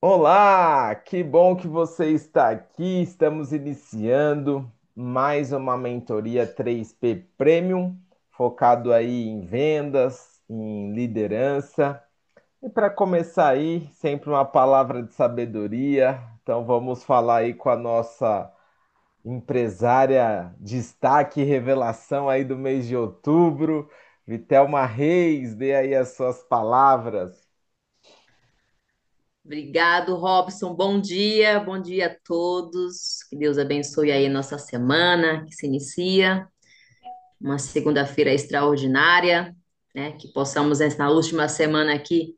Olá, que bom que você está aqui. Estamos iniciando mais uma mentoria 3P Premium, focado aí em vendas, em liderança. E para começar aí, sempre uma palavra de sabedoria. Então vamos falar aí com a nossa empresária destaque e revelação aí do mês de outubro, Vitelma Reis, dê aí as suas palavras. Obrigado, Robson. Bom dia a todos. Que Deus abençoe aí nossa semana que se inicia, uma segunda-feira extraordinária, né? Que possamos na última semana aqui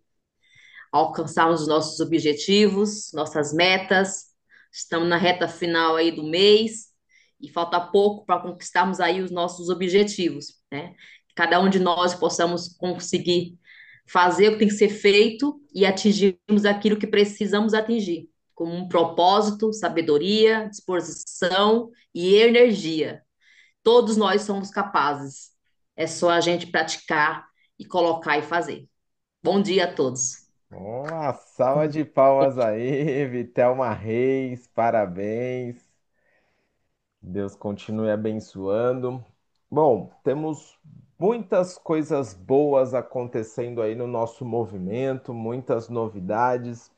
alcançarmos os nossos objetivos, nossas metas. Estamos na reta final aí do mês e falta pouco para conquistarmos aí os nossos objetivos, né? Cada um de nós possamos conseguir fazer o que tem que ser feito e atingirmos aquilo que precisamos atingir, com um propósito, sabedoria, disposição e energia. Todos nós somos capazes. É só a gente praticar e colocar e fazer. Bom dia a todos. Uma salva de palmas aí, Vitelma Reis, parabéns. Deus continue abençoando. Bom, temos muitas coisas boas acontecendo aí no nosso movimento, muitas novidades.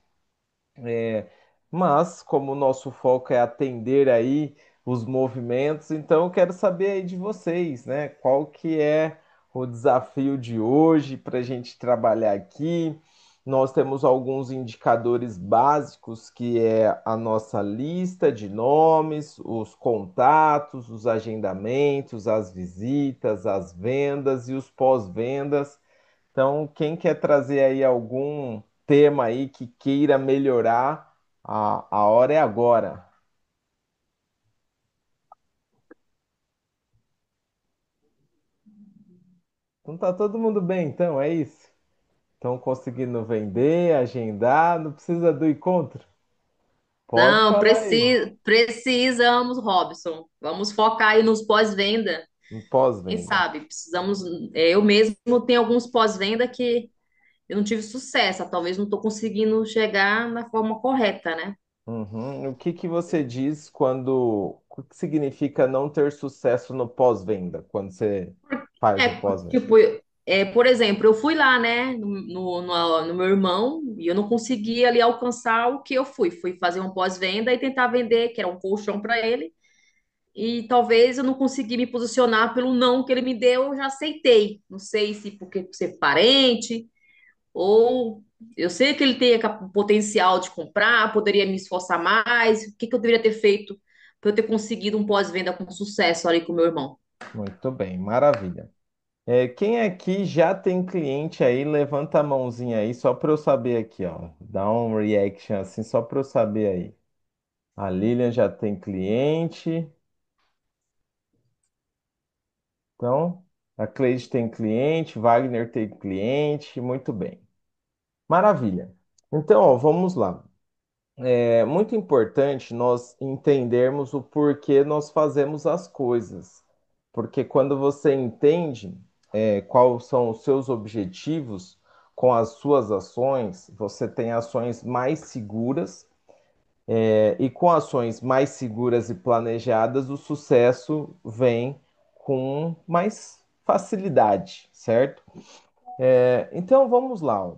Mas, como o nosso foco é atender aí os movimentos, então eu quero saber aí de vocês, né? Qual que é o desafio de hoje para a gente trabalhar aqui? Nós temos alguns indicadores básicos, que é a nossa lista de nomes, os contatos, os agendamentos, as visitas, as vendas e os pós-vendas. Então, quem quer trazer aí algum tema aí que queira melhorar, a hora é agora. Então tá todo mundo bem, então, é isso. Estão conseguindo vender, agendar, não precisa do encontro? Pode Não, falar aí, precisamos, Robson. Vamos focar aí nos pós-venda. em Quem pós-venda. sabe? Precisamos. Eu mesmo tenho alguns pós-venda que eu não tive sucesso. Talvez não estou conseguindo chegar na forma correta, né? Uhum. O que que você diz quando... O que significa não ter sucesso no pós-venda, quando você faz o pós-venda? Tipo, por exemplo, eu fui lá, né, no meu irmão e eu não consegui ali alcançar o que eu fui. Fui fazer um pós-venda e tentar vender, que era um colchão para ele. E talvez eu não consegui me posicionar pelo não que ele me deu, eu já aceitei. Não sei se porque ser parente, ou eu sei que ele tem o potencial de comprar, poderia me esforçar mais. O que que eu deveria ter feito para eu ter conseguido um pós-venda com sucesso ali com o meu irmão? Muito bem, maravilha. Quem aqui já tem cliente aí, levanta a mãozinha aí, só para eu saber aqui, ó. Dá um reaction assim, só para eu saber aí. A Lilian já tem cliente, então a Cleide tem cliente, Wagner tem cliente, muito bem. Maravilha. Então, ó, vamos lá. É muito importante nós entendermos o porquê nós fazemos as coisas. Porque quando você entende, quais são os seus objetivos com as suas ações, você tem ações mais seguras, e com ações mais seguras e planejadas, o sucesso vem com mais facilidade, certo? Então vamos lá, ó.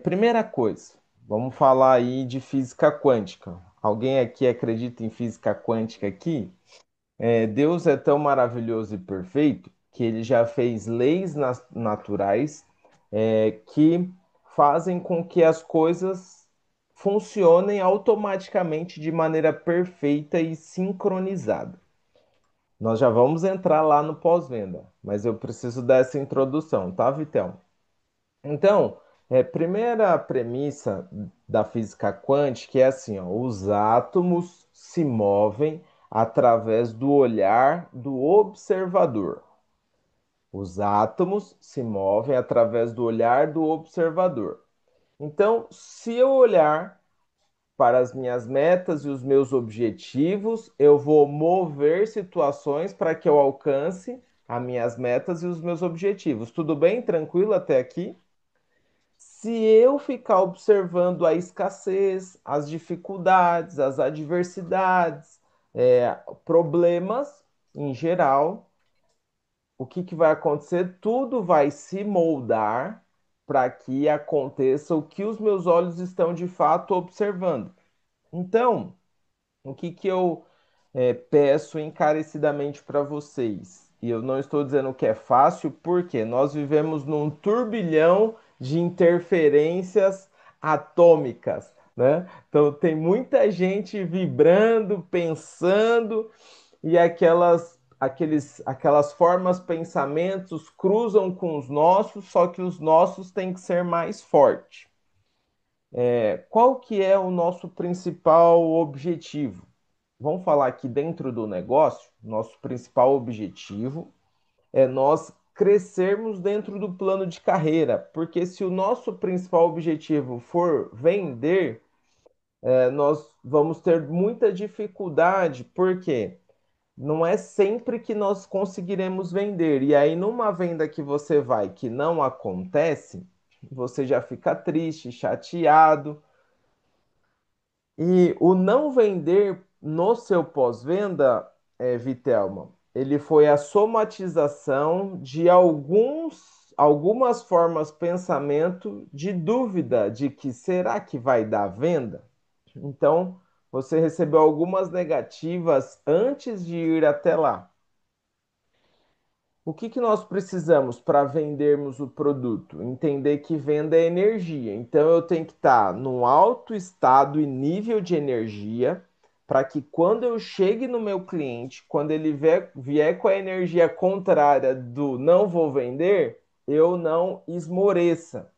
Primeira coisa, vamos falar aí de física quântica. Alguém aqui acredita em física quântica aqui? Deus é tão maravilhoso e perfeito que ele já fez leis naturais, que fazem com que as coisas funcionem automaticamente de maneira perfeita e sincronizada. Nós já vamos entrar lá no pós-venda, mas eu preciso dessa introdução, tá, Vitel? Então, primeira premissa da física quântica é assim, ó, os átomos se movem através do olhar do observador. Os átomos se movem através do olhar do observador. Então, se eu olhar para as minhas metas e os meus objetivos, eu vou mover situações para que eu alcance as minhas metas e os meus objetivos. Tudo bem? Tranquilo até aqui? Se eu ficar observando a escassez, as dificuldades, as adversidades, problemas em geral, o que que vai acontecer? Tudo vai se moldar para que aconteça o que os meus olhos estão de fato observando. Então, o que que eu peço encarecidamente para vocês? E eu não estou dizendo que é fácil, porque nós vivemos num turbilhão de interferências atômicas, né? Então tem muita gente vibrando, pensando, e aquelas formas, pensamentos cruzam com os nossos, só que os nossos têm que ser mais fortes. Qual que é o nosso principal objetivo? Vamos falar aqui dentro do negócio, nosso principal objetivo é nós crescermos dentro do plano de carreira, porque se o nosso principal objetivo for vender, nós vamos ter muita dificuldade, porque não é sempre que nós conseguiremos vender. E aí, numa venda que você vai que não acontece, você já fica triste, chateado. E o não vender no seu pós-venda, Vitelma, ele foi a somatização de algumas formas pensamento de dúvida de que será que vai dar venda? Então, você recebeu algumas negativas antes de ir até lá. O que que nós precisamos para vendermos o produto? Entender que venda é energia. Então eu tenho que estar num alto estado e nível de energia para que quando eu chegue no meu cliente, quando ele vier com a energia contrária do não vou vender, eu não esmoreça.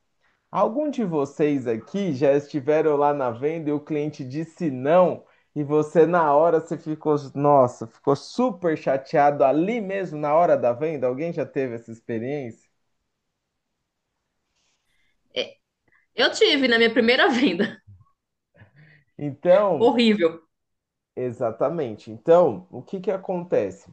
Algum de vocês aqui já estiveram lá na venda e o cliente disse não e você na hora você ficou, nossa, ficou super chateado ali mesmo na hora da venda? Alguém já teve essa experiência? É, eu tive na minha primeira venda. Então, Horrível. exatamente. Então, o que que acontece?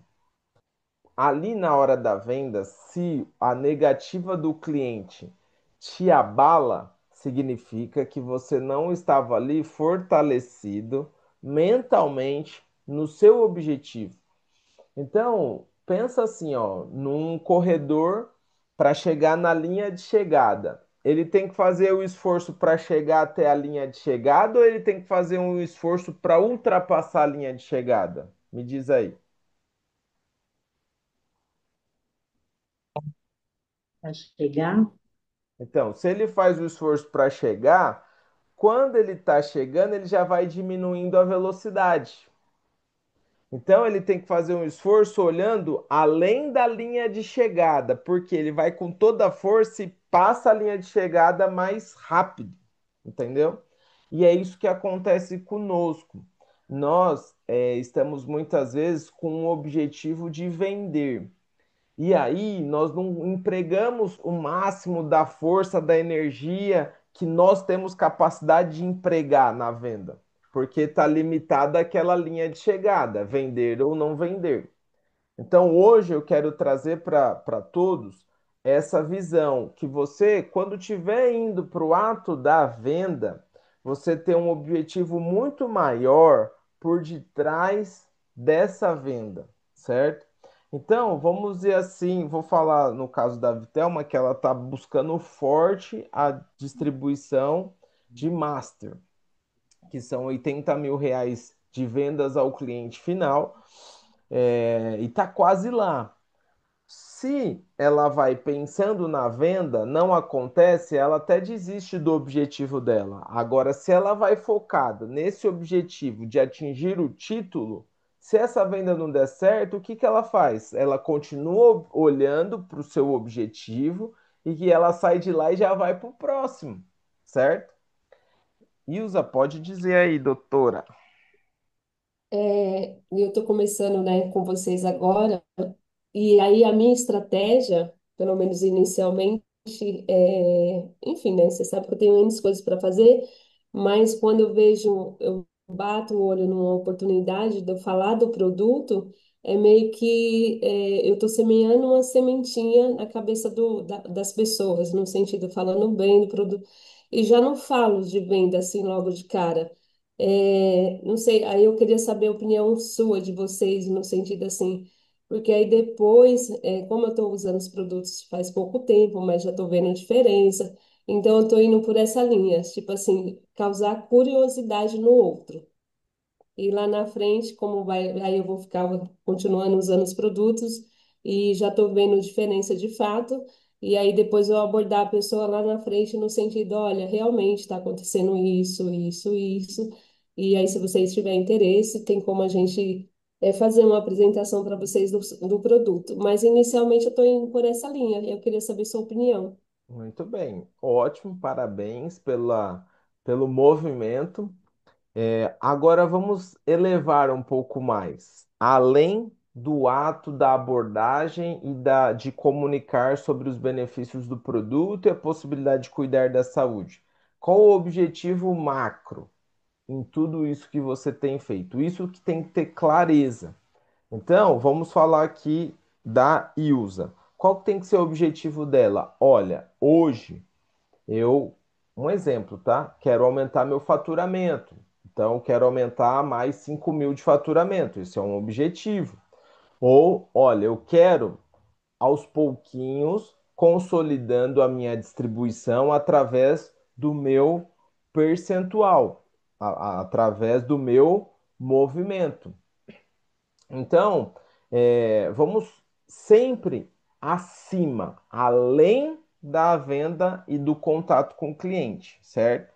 Ali na hora da venda, se a negativa do cliente te abala, significa que você não estava ali fortalecido mentalmente no seu objetivo. Então, pensa assim, ó, num corredor para chegar na linha de chegada. Ele tem que fazer o esforço para chegar até a linha de chegada ou ele tem que fazer um esforço para ultrapassar a linha de chegada? Me diz aí. Para chegar. Então, se ele faz o esforço para chegar, quando ele está chegando, ele já vai diminuindo a velocidade. Então, ele tem que fazer um esforço olhando além da linha de chegada, porque ele vai com toda a força e passa a linha de chegada mais rápido, entendeu? E é isso que acontece conosco. Nós estamos muitas vezes com o objetivo de vender. E aí nós não empregamos o máximo da força, da energia que nós temos capacidade de empregar na venda, porque está limitada aquela linha de chegada, vender ou não vender. Então, hoje eu quero trazer para todos essa visão que você, quando estiver indo para o ato da venda, você tem um objetivo muito maior por detrás dessa venda, certo? Então, vamos dizer assim, vou falar no caso da Vitelma, que ela está buscando forte a distribuição de master, que são R$ 80.000 de vendas ao cliente final, e está quase lá. Se ela vai pensando na venda, não acontece, ela até desiste do objetivo dela. Agora, se ela vai focada nesse objetivo de atingir o título, se essa venda não der certo, o que que ela faz? Ela continua olhando para o seu objetivo e que ela sai de lá e já vai para o próximo, certo? Ilza, pode dizer aí, doutora. Eu estou começando, né, com vocês agora, e aí a minha estratégia, pelo menos inicialmente, enfim, né, você sabe que eu tenho N coisas para fazer, mas quando eu bato o olho numa oportunidade de eu falar do produto, é meio que eu estou semeando uma sementinha na cabeça das pessoas, no sentido, falando bem do produto. E já não falo de venda assim logo de cara. Não sei, aí eu queria saber a opinião sua, de vocês, no sentido assim, porque aí depois, como eu estou usando os produtos faz pouco tempo, mas já estou vendo a diferença, então eu estou indo por essa linha, tipo assim, causar curiosidade no outro. E lá na frente, como vai, aí eu vou ficar continuando usando os produtos e já estou vendo diferença de fato. E aí depois eu abordar a pessoa lá na frente no sentido, olha, realmente está acontecendo isso, isso, isso. E aí, se vocês tiverem interesse, tem como a gente fazer uma apresentação para vocês do produto. Mas inicialmente eu estou indo por essa linha. Eu queria saber sua opinião. Muito bem, ótimo, parabéns pelo movimento. Agora vamos elevar um pouco mais, além do ato da abordagem e de comunicar sobre os benefícios do produto e a possibilidade de cuidar da saúde. Qual o objetivo macro em tudo isso que você tem feito? Isso que tem que ter clareza. Então, vamos falar aqui da Ilza. Qual que tem que ser o objetivo dela? Olha, hoje eu, um exemplo, tá? Quero aumentar meu faturamento. Então, quero aumentar mais 5.000 de faturamento. Isso é um objetivo. Ou, olha, eu quero aos pouquinhos consolidando a minha distribuição através do meu percentual, através do meu movimento. Então, vamos sempre acima, além da venda e do contato com o cliente, certo?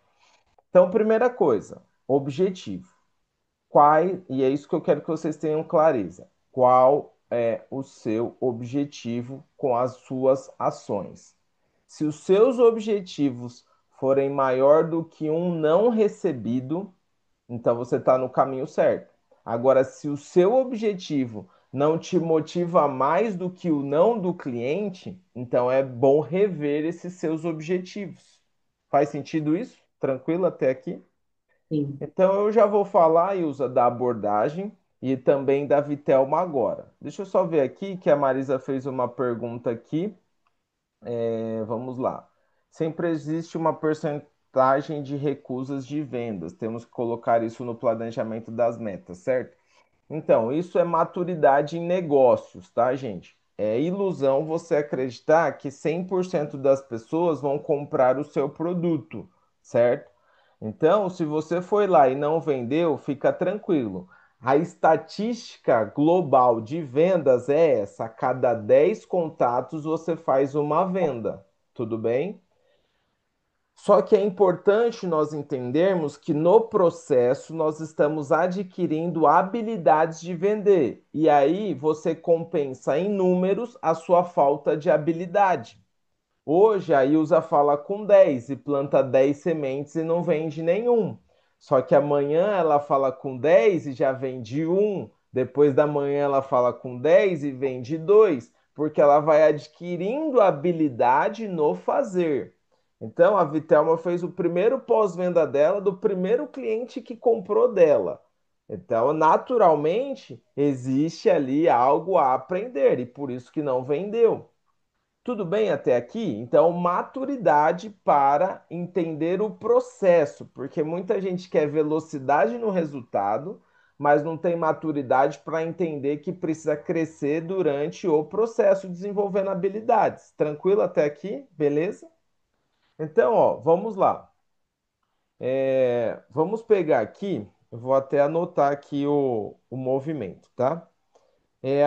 Então, primeira coisa, objetivo. Qual, e é isso que eu quero que vocês tenham clareza. Qual é o seu objetivo com as suas ações? Se os seus objetivos forem maior do que um não recebido, então você está no caminho certo. Agora, se o seu objetivo não te motiva mais do que o não do cliente, então é bom rever esses seus objetivos. Faz sentido isso? Tranquilo até aqui? Sim. Então eu já vou falar, Ilza, da abordagem e também da Vitelma agora. Deixa eu só ver aqui que a Marisa fez uma pergunta aqui. Vamos lá. Sempre existe uma percentagem de recusas de vendas. Temos que colocar isso no planejamento das metas, certo? Então, isso é maturidade em negócios, tá, gente? É ilusão você acreditar que 100% das pessoas vão comprar o seu produto, certo? Então, se você foi lá e não vendeu, fica tranquilo. A estatística global de vendas é essa: a cada 10 contatos você faz uma venda, tudo bem? Só que é importante nós entendermos que no processo nós estamos adquirindo habilidades de vender. E aí você compensa em números a sua falta de habilidade. Hoje a Ilza fala com 10 e planta 10 sementes e não vende nenhum. Só que amanhã ela fala com 10 e já vende um. Depois da manhã ela fala com 10 e vende dois, porque ela vai adquirindo habilidade no fazer. Então a Vitelma fez o primeiro pós-venda dela do primeiro cliente que comprou dela. Então, naturalmente, existe ali algo a aprender e por isso que não vendeu. Tudo bem até aqui? Então, maturidade para entender o processo, porque muita gente quer velocidade no resultado, mas não tem maturidade para entender que precisa crescer durante o processo, desenvolvendo habilidades. Tranquilo até aqui? Beleza? Então, ó, vamos lá. Vamos pegar aqui, eu vou até anotar aqui o movimento, tá?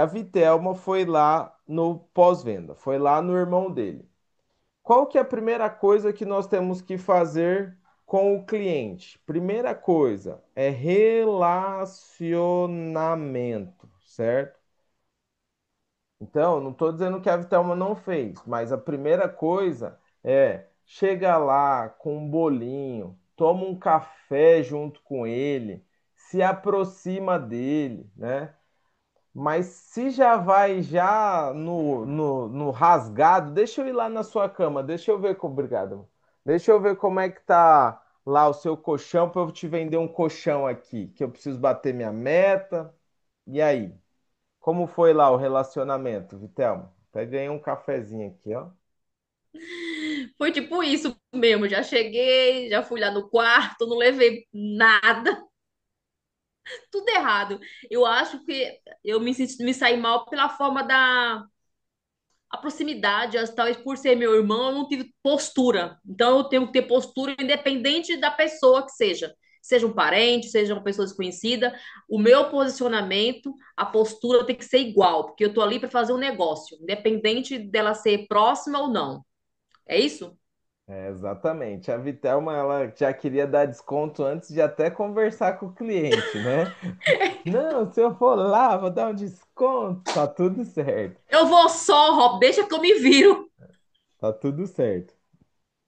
A Vitelma foi lá no pós-venda, foi lá no irmão dele. Qual que é a primeira coisa que nós temos que fazer com o cliente? Primeira coisa é relacionamento, certo? Então, não estou dizendo que a Vitelma não fez, mas a primeira coisa é chega lá com um bolinho, toma um café junto com ele, se aproxima dele, né? Mas se já vai já no rasgado, deixa eu ir lá na sua cama, deixa eu ver, obrigado. Deixa eu ver como é que tá lá o seu colchão para eu te vender um colchão aqui, que eu preciso bater minha meta. E aí? Como foi lá o relacionamento, Vitelma? Até ganhei um cafezinho aqui, ó. Foi tipo isso mesmo. Já cheguei, já fui lá no quarto, não levei nada, tudo errado. Eu acho que me saí mal pela forma da a proximidade, talvez por ser meu irmão, eu não tive postura. Então eu tenho que ter postura independente da pessoa que seja. Seja um parente, seja uma pessoa desconhecida, o meu posicionamento, a postura tem que ser igual, porque eu tô ali para fazer um negócio, independente dela ser próxima ou não. É isso? É, exatamente. A Vitelma, ela já queria dar desconto antes de até conversar com o cliente, né? Não, se eu for lá, vou dar um desconto. Tá tudo certo. Eu vou só, Rob, deixa que eu me viro. Tá tudo certo.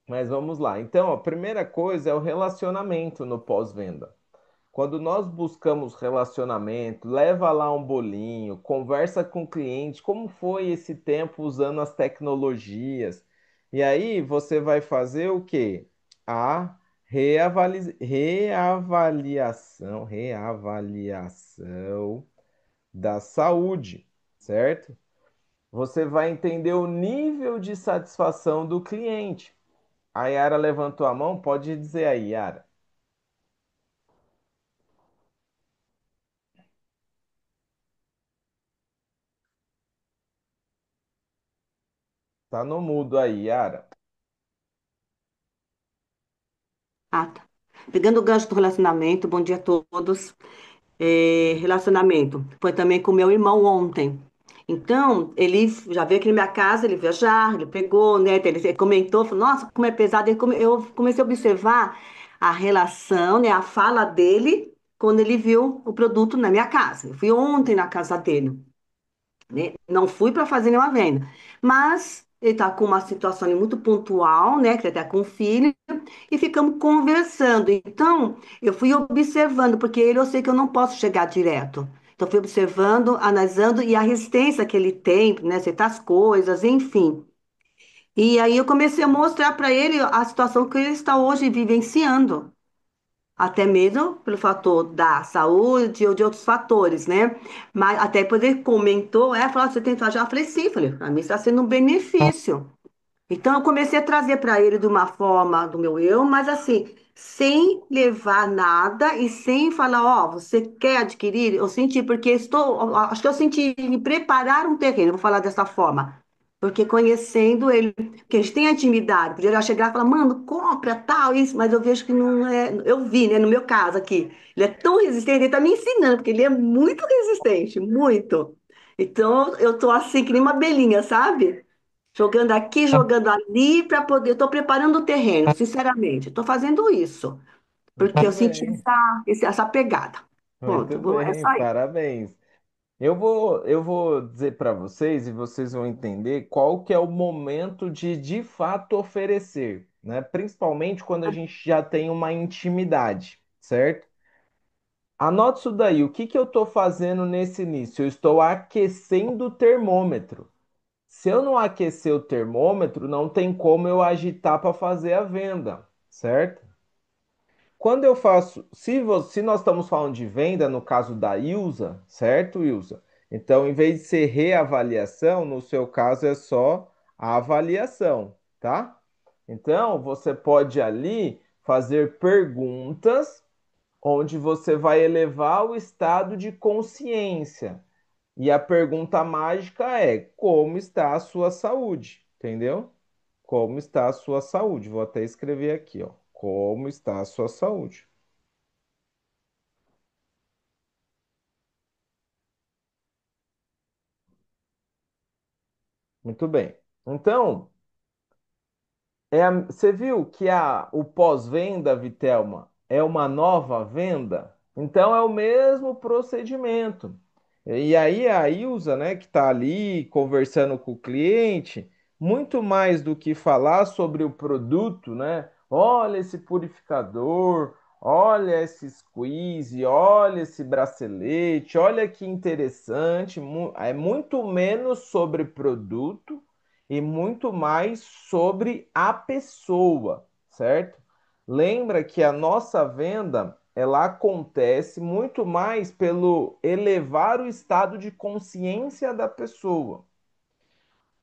Mas vamos lá. Então, a primeira coisa é o relacionamento no pós-venda. Quando nós buscamos relacionamento, leva lá um bolinho, conversa com o cliente, como foi esse tempo usando as tecnologias. E aí você vai fazer o quê? A reavaliação da saúde, certo? Você vai entender o nível de satisfação do cliente. A Yara levantou a mão, pode dizer aí, Yara. Tá no mudo aí, Yara. Ah, tá. Pegando o gancho do relacionamento, bom dia a todos. Relacionamento foi também com meu irmão ontem. Então, ele já veio aqui na minha casa, ele viajar, ele pegou, né? Ele comentou, falou, nossa, como é pesado. Eu comecei a observar a relação, né? A fala dele quando ele viu o produto na minha casa. Eu fui ontem na casa dele, né? Não fui para fazer nenhuma venda, mas ele está com uma situação ali muito pontual, né? Que ele está com um filho e ficamos conversando. Então, eu fui observando, porque ele eu sei que eu não posso chegar direto. Então, fui observando, analisando e a resistência que ele tem, né, aceitar as coisas, enfim. E aí eu comecei a mostrar para ele a situação que ele está hoje vivenciando, até mesmo pelo fator da saúde ou de outros fatores, né? Mas até depois ele comentou, falou, você tem que já? Eu falei, sim, falei, para mim está sendo um benefício. Então, eu comecei a trazer para ele de uma forma do meu eu, mas assim, sem levar nada e sem falar, ó, você quer adquirir? Eu senti, porque estou, acho que eu senti em preparar um terreno, vou falar dessa forma. Porque conhecendo ele, que a gente tem a intimidade, podia já chegar e falar, mano, compra tal, isso, mas eu vejo que não é. Eu vi, né, no meu caso aqui, ele é tão resistente, ele tá me ensinando, porque ele é muito resistente, muito. Então, eu tô assim, que nem uma abelhinha, sabe? Jogando aqui, jogando ali para poder. Estou preparando o terreno, sinceramente. Estou fazendo isso, porque Muito eu senti bem, essa pegada. muito Ponto. É bem, só isso. parabéns. Eu vou dizer para vocês e vocês vão entender qual que é o momento de fato oferecer, né? Principalmente quando a gente já tem uma intimidade, certo? Anote isso daí. O que que eu estou fazendo nesse início? Eu estou aquecendo o termômetro. Se eu não aquecer o termômetro, não tem como eu agitar para fazer a venda, certo? Quando eu faço, se nós estamos falando de venda, no caso da Ilza, certo, Ilza? Então, em vez de ser reavaliação, no seu caso é só a avaliação, tá? Então, você pode ali fazer perguntas onde você vai elevar o estado de consciência. E a pergunta mágica é: como está a sua saúde? Entendeu? Como está a sua saúde? Vou até escrever aqui, ó. Como está a sua saúde? Muito bem. Então, você viu que o pós-venda, Vitelma, é uma nova venda? Então é o mesmo procedimento. E aí a Ilza, né, que está ali conversando com o cliente, muito mais do que falar sobre o produto, né? Olha esse purificador, olha esse squeeze, olha esse bracelete, olha que interessante. É muito menos sobre produto e muito mais sobre a pessoa, certo? Lembra que a nossa venda ela acontece muito mais pelo elevar o estado de consciência da pessoa.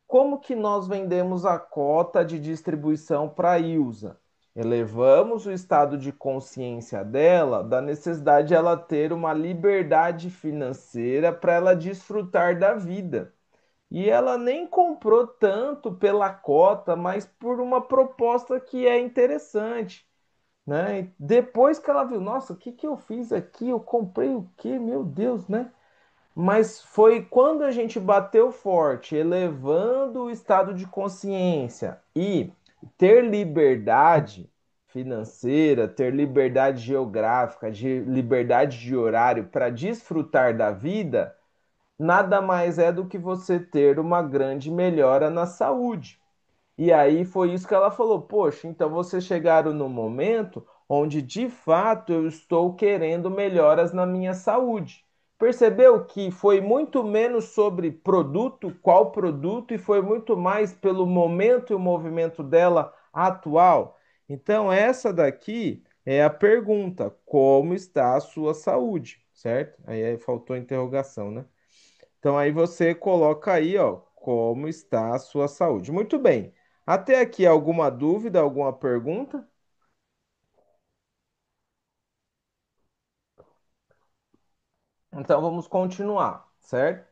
Como que nós vendemos a cota de distribuição para a Ilza? Elevamos o estado de consciência dela, da necessidade de ela ter uma liberdade financeira para ela desfrutar da vida. E ela nem comprou tanto pela cota, mas por uma proposta que é interessante, né? E depois que ela viu, nossa, o que que eu fiz aqui? Eu comprei o quê? Meu Deus, né? Mas foi quando a gente bateu forte, elevando o estado de consciência e ter liberdade financeira, ter liberdade geográfica, de liberdade de horário para desfrutar da vida, nada mais é do que você ter uma grande melhora na saúde. E aí foi isso que ela falou: poxa, então vocês chegaram no momento onde de fato eu estou querendo melhoras na minha saúde. Percebeu que foi muito menos sobre produto, qual produto, e foi muito mais pelo momento e o movimento dela atual? Então, essa daqui é a pergunta: como está a sua saúde? Certo? Aí faltou a interrogação, né? Então aí você coloca aí, ó, como está a sua saúde. Muito bem. Até aqui alguma dúvida, alguma pergunta? Então vamos continuar, certo?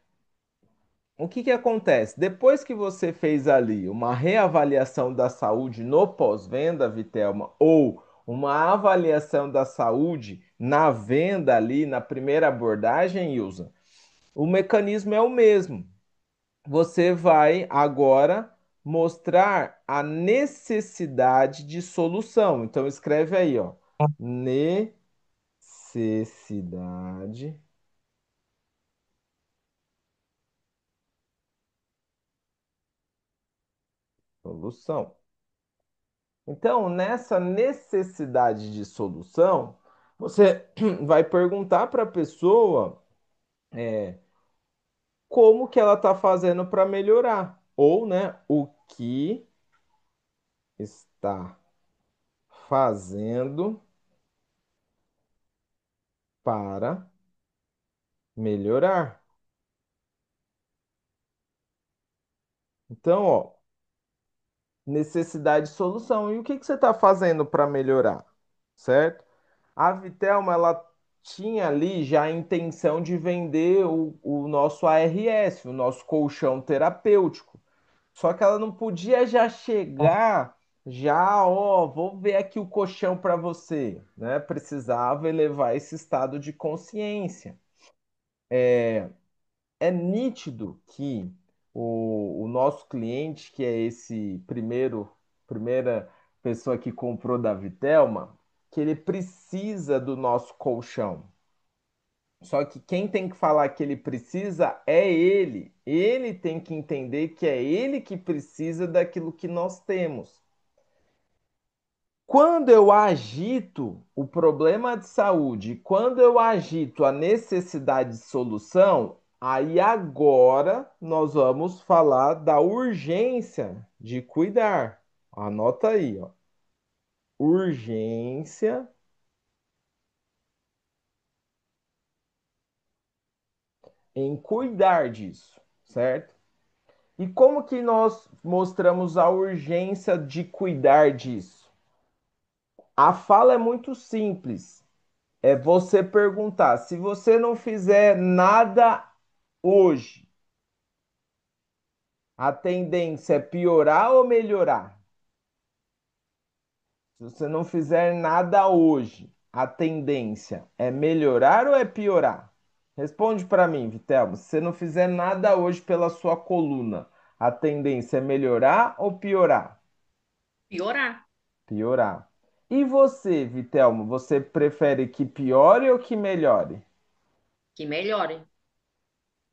O que que acontece? Depois que você fez ali uma reavaliação da saúde no pós-venda, Vitelma, ou uma avaliação da saúde na venda ali, na primeira abordagem, Ilza, o mecanismo é o mesmo. Você vai agora mostrar a necessidade de solução. Então escreve aí, ó, necessidade, solução. Então, nessa necessidade de solução, você vai perguntar para a pessoa como que ela está fazendo para melhorar, ou, né, o que está fazendo para melhorar. Então, ó, necessidade de solução. E o que que você está fazendo para melhorar? Certo? A Vitelma, ela tinha ali já a intenção de vender o nosso ARS, o nosso colchão terapêutico. Só que ela não podia já chegar, já, ó, vou ver aqui o colchão para você, né? Precisava elevar esse estado de consciência. É nítido que o nosso cliente, que é esse primeira pessoa que comprou da Vitelma, que ele precisa do nosso colchão. Só que quem tem que falar que ele precisa é ele. Ele tem que entender que é ele que precisa daquilo que nós temos. Quando eu agito o problema de saúde, quando eu agito a necessidade de solução, aí agora nós vamos falar da urgência de cuidar. Anota aí, ó. Urgência em cuidar disso, certo? E como que nós mostramos a urgência de cuidar disso? A fala é muito simples. É você perguntar: se você não fizer nada hoje, a tendência é piorar ou melhorar? Se você não fizer nada hoje, a tendência é melhorar ou é piorar? Responde para mim, Vitelmo. Se você não fizer nada hoje pela sua coluna, a tendência é melhorar ou piorar? Piorar, Piorar. E você, Vitelmo, você prefere que piore ou que melhore? que melhore.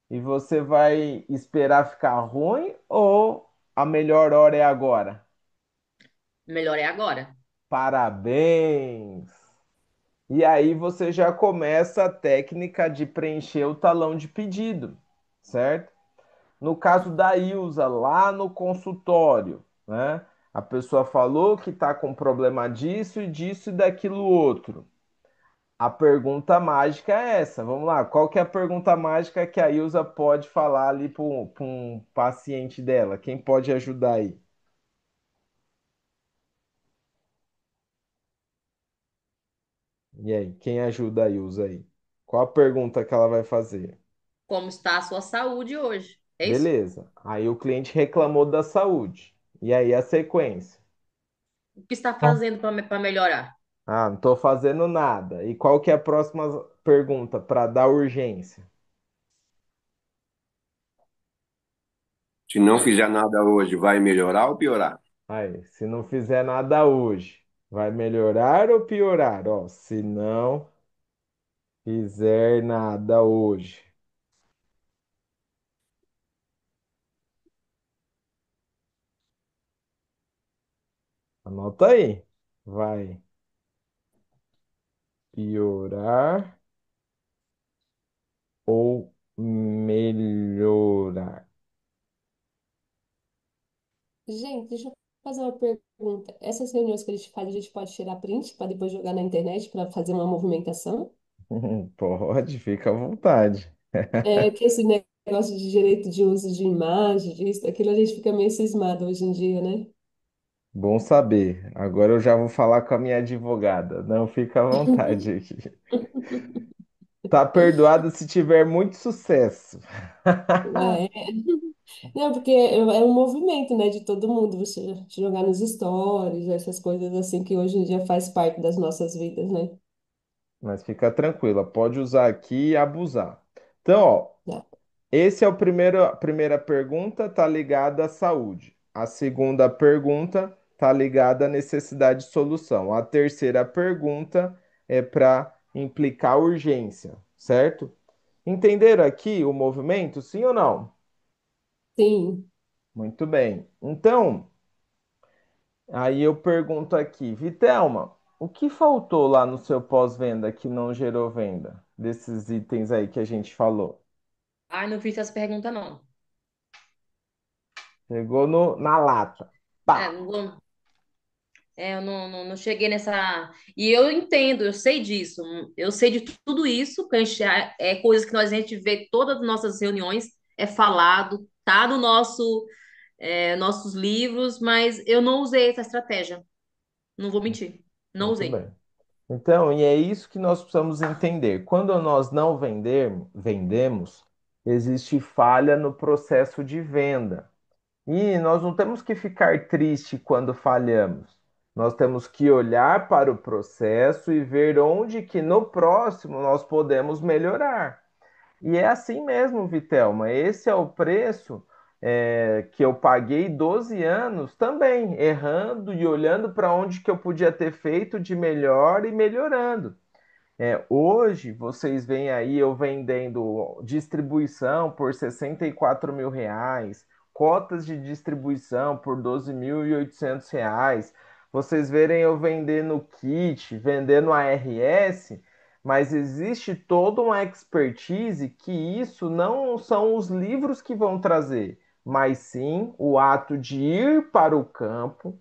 E você vai esperar ficar ruim ou a melhor hora é agora? Melhor é agora. Parabéns! E aí você já começa a técnica de preencher o talão de pedido, certo? No caso da Ilza, lá no consultório, né? A pessoa falou que está com problema disso e disso e daquilo outro. A pergunta mágica é essa. Vamos lá. Qual que é a pergunta mágica que a Ilza pode falar ali para um paciente dela? Quem pode ajudar aí? E aí, quem ajuda a Ilza aí? Qual a pergunta que ela vai fazer? Como está a sua saúde hoje? É isso? Beleza. Aí o cliente reclamou da saúde. E aí a sequência? O que está fazendo para melhorar? Ah, não estou fazendo nada. E qual que é a próxima pergunta para dar urgência? Se não fizer nada hoje, vai melhorar ou piorar? Aí, se não fizer nada hoje, vai melhorar ou piorar? Ó, se não fizer nada hoje. Anota aí. Vai piorar ou melhorar? Gente, deixa eu fazer uma pergunta. Essas reuniões que a gente faz, a gente pode tirar print para depois jogar na internet para fazer uma movimentação? Pode, fica à vontade. É que esse negócio de direito de uso de imagem, disso, daquilo, a gente fica meio cismado hoje em dia, né? Bom saber. Agora eu já vou falar com a minha advogada. Não, fica à vontade aqui. Tá perdoado se tiver muito sucesso. É, não, porque é um movimento, né, de todo mundo, você jogar nos stories, essas coisas assim que hoje em dia faz parte das nossas vidas, né? Mas fica tranquila, pode usar aqui e abusar. Então, ó, Tá. esse é a primeira pergunta, tá ligada à saúde. A segunda pergunta tá ligada à necessidade de solução. A terceira pergunta é para implicar urgência, certo? Entenderam aqui o movimento, sim ou não? Sim, Muito bem. Então, aí eu pergunto aqui, Vitelma, o que faltou lá no seu pós-venda que não gerou venda? Desses itens aí que a gente falou. Ai, não fiz essa pergunta, não. Chegou na lata. É, Pá! eu não cheguei nessa. E eu entendo, eu sei disso. Eu sei de tudo isso, que a gente, é coisas que a gente vê todas as nossas reuniões, é falado, tá no nossos livros, mas eu não usei essa estratégia. Não vou mentir. Não Muito usei. bem. Então, e é isso que nós precisamos entender. Quando nós não vendemos, existe falha no processo de venda. E nós não temos que ficar triste quando falhamos. Nós temos que olhar para o processo e ver onde que no próximo nós podemos melhorar. E é assim mesmo, Vitelma. Esse é o preço que eu paguei 12 anos também, errando e olhando para onde que eu podia ter feito de melhor e melhorando. Hoje vocês veem aí eu vendendo distribuição por R$ 64.000, cotas de distribuição por R$ 12.800. Vocês verem eu vendendo kit, vendendo ARS, mas existe toda uma expertise que isso não são os livros que vão trazer, mas sim o ato de ir para o campo,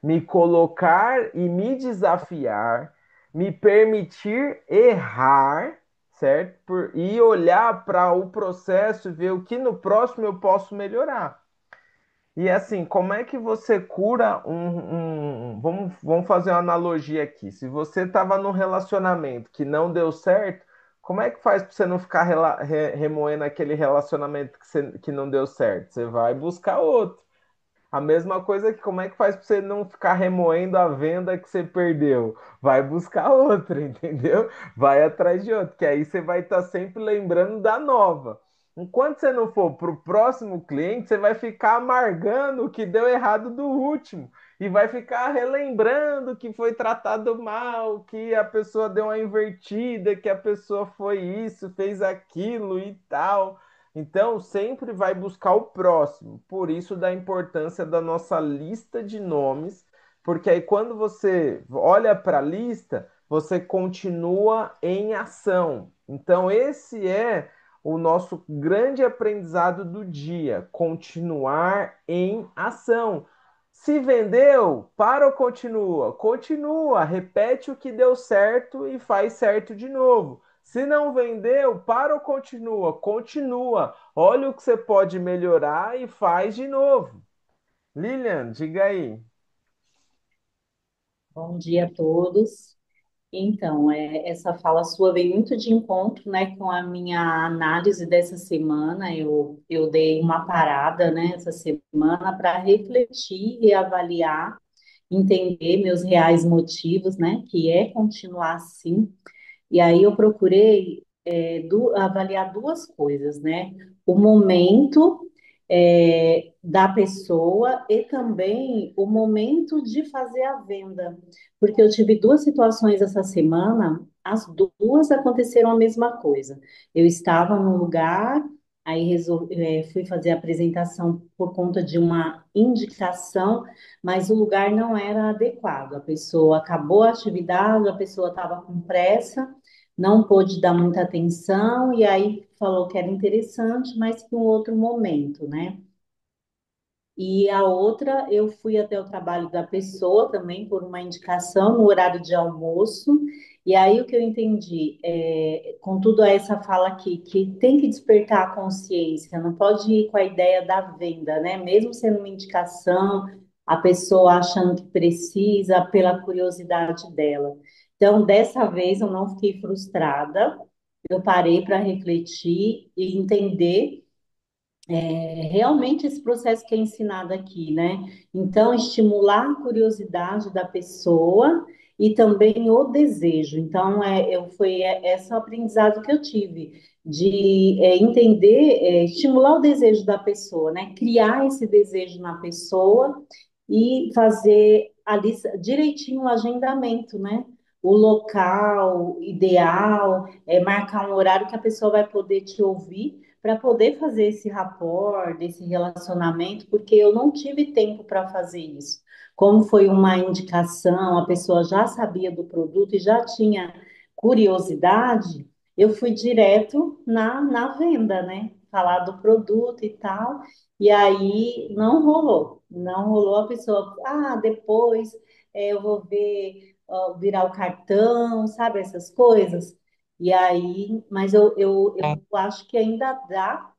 me colocar e me desafiar, me permitir errar, certo? E olhar para o processo e ver o que no próximo eu posso melhorar. E assim, como é que você cura vamos fazer uma analogia aqui. Se você estava num relacionamento que não deu certo, como é que faz para você não ficar remoendo aquele relacionamento que não deu certo? Você vai buscar outro. A mesma coisa que como é que faz para você não ficar remoendo a venda que você perdeu? Vai buscar outra, entendeu? Vai atrás de outra, que aí você vai estar sempre lembrando da nova. Enquanto você não for para o próximo cliente, você vai ficar amargando o que deu errado do último e vai ficar relembrando que foi tratado mal, que a pessoa deu uma invertida, que a pessoa foi isso, fez aquilo e tal. Então, sempre vai buscar o próximo. Por isso, da importância da nossa lista de nomes, porque aí, quando você olha para a lista, você continua em ação. Então, esse é o nosso grande aprendizado do dia: continuar em ação. Se vendeu, para ou continua? Continua, repete o que deu certo e faz certo de novo. Se não vendeu, para ou continua? Continua. Olha o que você pode melhorar e faz de novo. Lilian, diga aí. Bom dia a todos. Então, essa fala sua vem muito de encontro, né, com a minha análise dessa semana. Eu dei uma parada, né, essa semana para refletir e avaliar, entender meus reais motivos, né, que é continuar assim. E aí eu procurei avaliar duas coisas, né? O momento da pessoa e também o momento de fazer a venda. Porque eu tive duas situações essa semana, as duas aconteceram a mesma coisa. Eu estava num lugar, aí fui fazer a apresentação por conta de uma indicação, mas o lugar não era adequado. A pessoa acabou a atividade, a pessoa estava com pressa, não pôde dar muita atenção e aí falou que era interessante, mas que um outro momento, né? E a outra, eu fui até o trabalho da pessoa também por uma indicação no horário de almoço. E aí o que eu entendi, com tudo essa fala aqui, que tem que despertar a consciência, não pode ir com a ideia da venda, né? Mesmo sendo uma indicação, a pessoa achando que precisa pela curiosidade dela. Então, dessa vez eu não fiquei frustrada, eu parei para refletir e entender realmente esse processo que é ensinado aqui, né? Então, estimular a curiosidade da pessoa e também o desejo. Então, foi esse o aprendizado que eu tive, de entender, estimular o desejo da pessoa, né? Criar esse desejo na pessoa e fazer ali direitinho o agendamento, né? O local ideal, marcar um horário que a pessoa vai poder te ouvir para poder fazer esse rapport, desse relacionamento, porque eu não tive tempo para fazer isso. Como foi uma indicação, a pessoa já sabia do produto e já tinha curiosidade, eu fui direto na venda, né? Falar do produto e tal. E aí não rolou a pessoa, depois eu vou ver, virar o cartão, sabe, essas coisas. E aí, mas eu acho que ainda dá,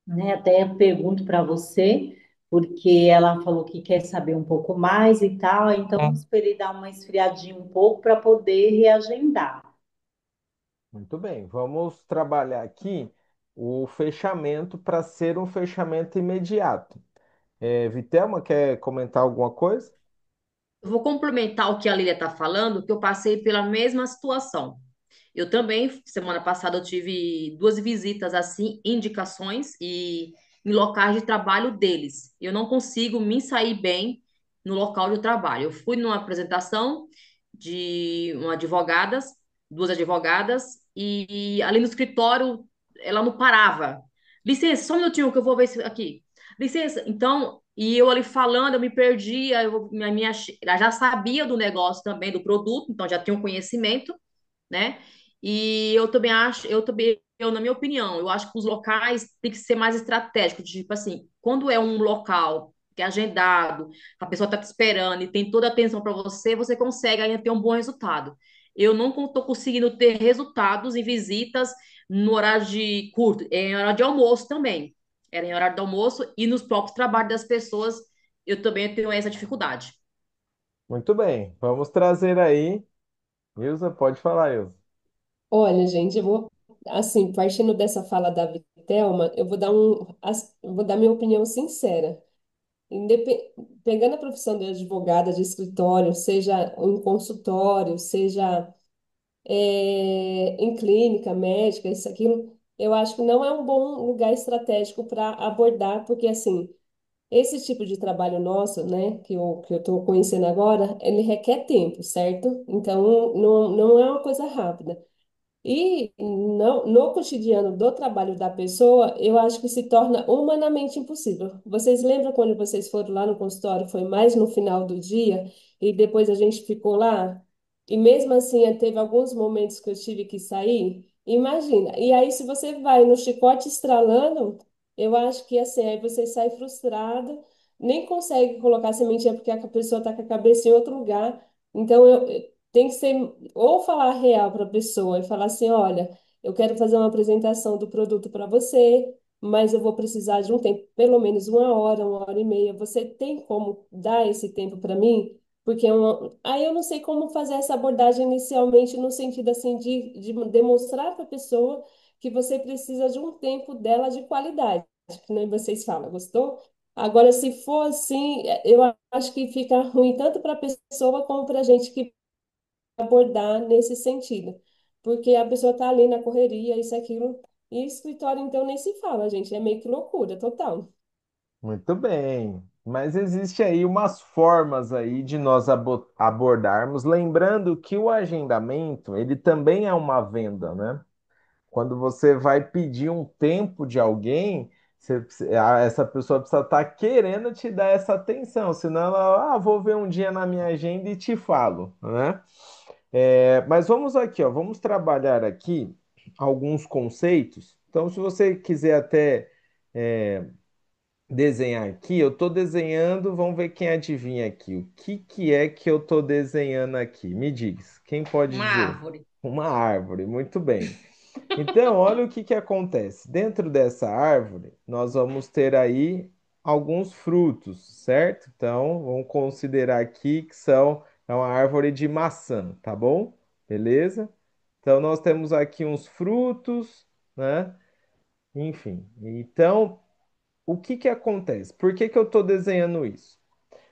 né? Até pergunto para você, porque ela falou que quer saber um pouco mais e tal, então eu esperei dar uma esfriadinha um pouco para poder reagendar. Muito bem, vamos trabalhar aqui o fechamento para ser um fechamento imediato. Vitelma, quer comentar alguma coisa? Eu vou complementar o que a Lília está falando, que eu passei pela mesma situação. Eu também, semana passada, eu tive duas visitas assim, indicações e em locais de trabalho deles. Eu não consigo me sair bem no local de trabalho. Eu fui numa apresentação de duas advogadas, e ali no escritório ela não parava. Licença, só um minutinho que eu vou ver isso aqui. Licença, então, e eu ali falando, eu me perdia, ela já sabia do negócio também, do produto, então já tinha um conhecimento, né? E eu também acho, na minha opinião, eu acho que os locais têm que ser mais estratégicos, tipo assim, quando é um local que é agendado, a pessoa está te esperando e tem toda a atenção para você, você consegue ainda ter um bom resultado. Eu não estou conseguindo ter resultados em visitas no horário de curto, em horário de almoço também. Era em horário de almoço e nos próprios trabalhos das pessoas, eu também tenho essa dificuldade. Muito bem, vamos trazer aí. Ilza, pode falar, Ilza. Olha, gente, eu vou, assim, partindo dessa fala da Vitelma, eu vou dar minha opinião sincera. Pegando a profissão de advogada de escritório, seja em consultório, seja em clínica médica, isso, aquilo, eu acho que não é um bom lugar estratégico para abordar, porque, assim, esse tipo de trabalho nosso, né, que eu estou conhecendo agora, ele requer tempo, certo? Então, não é uma coisa rápida. E no cotidiano do trabalho da pessoa, eu acho que se torna humanamente impossível. Vocês lembram quando vocês foram lá no consultório? Foi mais no final do dia e depois a gente ficou lá? E mesmo assim, teve alguns momentos que eu tive que sair. Imagina. E aí, se você vai no chicote estralando, eu acho que assim, aí você sai frustrado, nem consegue colocar a sementinha porque a pessoa está com a cabeça em outro lugar. Então, tem que ser, ou falar real para a pessoa e falar assim: olha, eu quero fazer uma apresentação do produto para você, mas eu vou precisar de um tempo, pelo menos uma hora e meia. Você tem como dar esse tempo para mim? Porque aí eu não sei como fazer essa abordagem inicialmente, no sentido assim de demonstrar para a pessoa que você precisa de um tempo dela de qualidade, que nem vocês falam, gostou? Agora, se for assim, eu acho que fica ruim tanto para a pessoa como para a gente que vai abordar nesse sentido. Porque a pessoa está ali na correria, isso, aquilo. E escritório, então, nem se fala, gente. É meio que loucura, total. Muito bem. Mas existe aí umas formas aí de nós abordarmos, lembrando que o agendamento, ele também é uma venda, né? Quando você vai pedir um tempo de alguém, essa pessoa precisa estar querendo te dar essa atenção, senão ela, vou ver um dia na minha agenda e te falo, né? Mas vamos aqui, ó, vamos trabalhar aqui alguns conceitos. Então, se você quiser até desenhar aqui, eu estou desenhando, vamos ver quem adivinha aqui. O que que é que eu estou desenhando aqui? Me diz, quem pode Uma dizer? árvore. Uma árvore, muito bem. Então, olha o que que acontece. Dentro dessa árvore, nós vamos ter aí alguns frutos, certo? Então, vamos considerar aqui que é uma árvore de maçã, tá bom? Beleza? Então, nós temos aqui uns frutos, né? Enfim, então, o que que acontece? Por que que eu estou desenhando isso?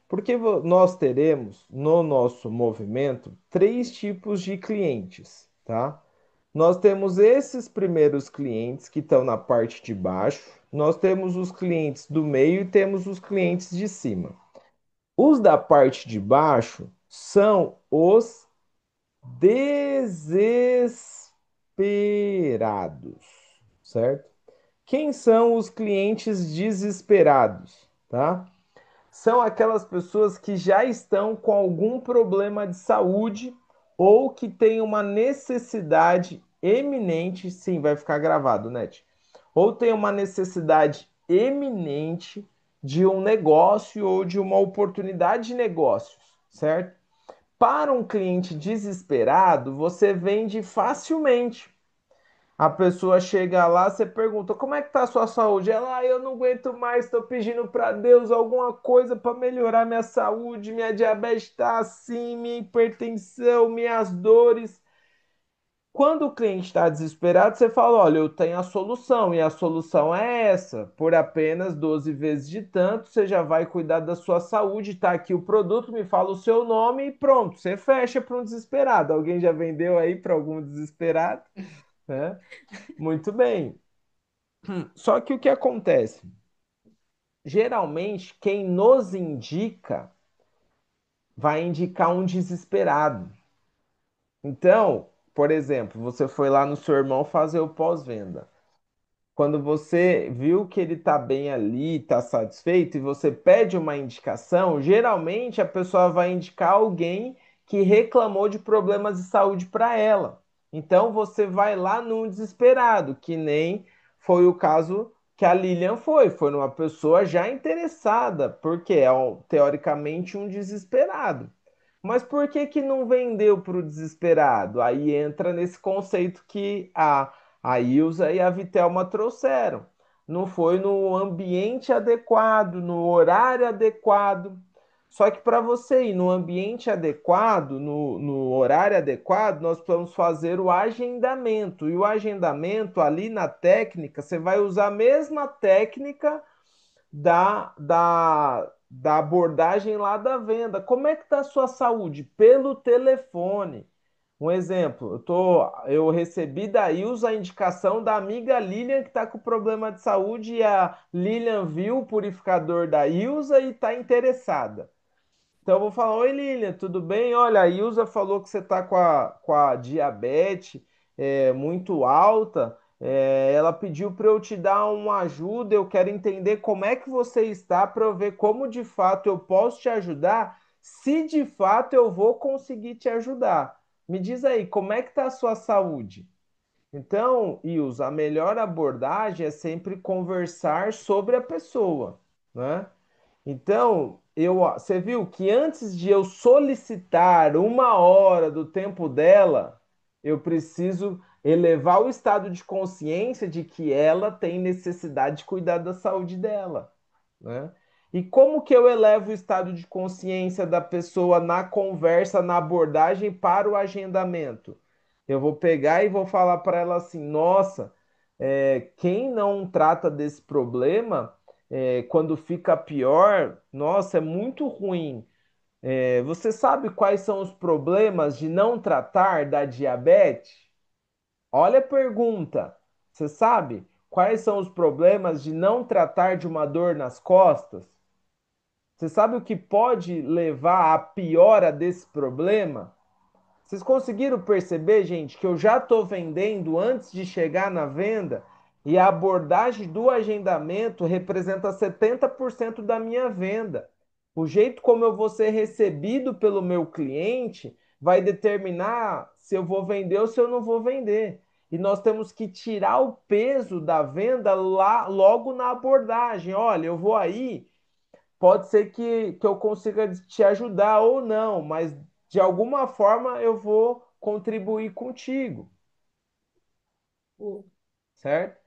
Porque nós teremos no nosso movimento três tipos de clientes, tá? Nós temos esses primeiros clientes que estão na parte de baixo, nós temos os clientes do meio e temos os clientes de cima. Os da parte de baixo são os desesperados, certo? Quem são os clientes desesperados, tá? São aquelas pessoas que já estão com algum problema de saúde ou que têm uma necessidade eminente, sim, vai ficar gravado, Net, ou tem uma necessidade eminente de um negócio ou de uma oportunidade de negócios, certo? Para um cliente desesperado, você vende facilmente. A pessoa chega lá, você pergunta: como é que tá a sua saúde? Ela: eu não aguento mais, estou pedindo para Deus alguma coisa para melhorar minha saúde, minha diabetes está assim, minha hipertensão, minhas dores. Quando o cliente está desesperado, você fala: olha, eu tenho a solução, e a solução é essa. Por apenas 12 vezes de tanto, você já vai cuidar da sua saúde. Está aqui o produto, me fala o seu nome e pronto, você fecha para um desesperado. Alguém já vendeu aí para algum desesperado? Né? Muito bem. Só que o que acontece? Geralmente, quem nos indica vai indicar um desesperado. Então, por exemplo, você foi lá no seu irmão fazer o pós-venda. Quando você viu que ele está bem ali, está satisfeito, e você pede uma indicação, geralmente a pessoa vai indicar alguém que reclamou de problemas de saúde para ela. Então você vai lá num desesperado, que nem foi o caso que a Lilian foi numa pessoa já interessada, porque é teoricamente um desesperado. Mas por que que não vendeu para o desesperado? Aí entra nesse conceito que a Ilza e a Vitelma trouxeram. Não foi no ambiente adequado, no horário adequado. Só que para você ir no ambiente adequado, no horário adequado, nós precisamos fazer o agendamento. E o agendamento, ali na técnica, você vai usar a mesma técnica da abordagem lá da venda. Como é que está a sua saúde? Pelo telefone. Um exemplo, eu recebi da Ilza a indicação da amiga Lilian que está com problema de saúde e a Lilian viu o purificador da Ilza e está interessada. Então eu vou falar: oi Lilian, tudo bem? Olha, a Ilza falou que você está com a diabetes muito alta. Ela pediu para eu te dar uma ajuda. Eu quero entender como é que você está para eu ver como de fato eu posso te ajudar, se de fato eu vou conseguir te ajudar. Me diz aí, como é que está a sua saúde? Então, Ilza, a melhor abordagem é sempre conversar sobre a pessoa, né? Então, você viu que antes de eu solicitar 1 hora do tempo dela, eu preciso elevar o estado de consciência de que ela tem necessidade de cuidar da saúde dela, né? E como que eu elevo o estado de consciência da pessoa na conversa, na abordagem para o agendamento? Eu vou pegar e vou falar para ela assim: nossa, quem não trata desse problema quando fica pior, nossa, é muito ruim. Você sabe quais são os problemas de não tratar da diabetes? Olha a pergunta. Você sabe quais são os problemas de não tratar de uma dor nas costas? Você sabe o que pode levar à piora desse problema? Vocês conseguiram perceber, gente, que eu já estou vendendo antes de chegar na venda e a abordagem do agendamento representa 70% da minha venda. O jeito como eu vou ser recebido pelo meu cliente vai determinar se eu vou vender ou se eu não vou vender. E nós temos que tirar o peso da venda lá logo na abordagem. Olha, eu vou aí, pode ser que eu consiga te ajudar ou não, mas de alguma forma eu vou contribuir contigo, Hum. certo?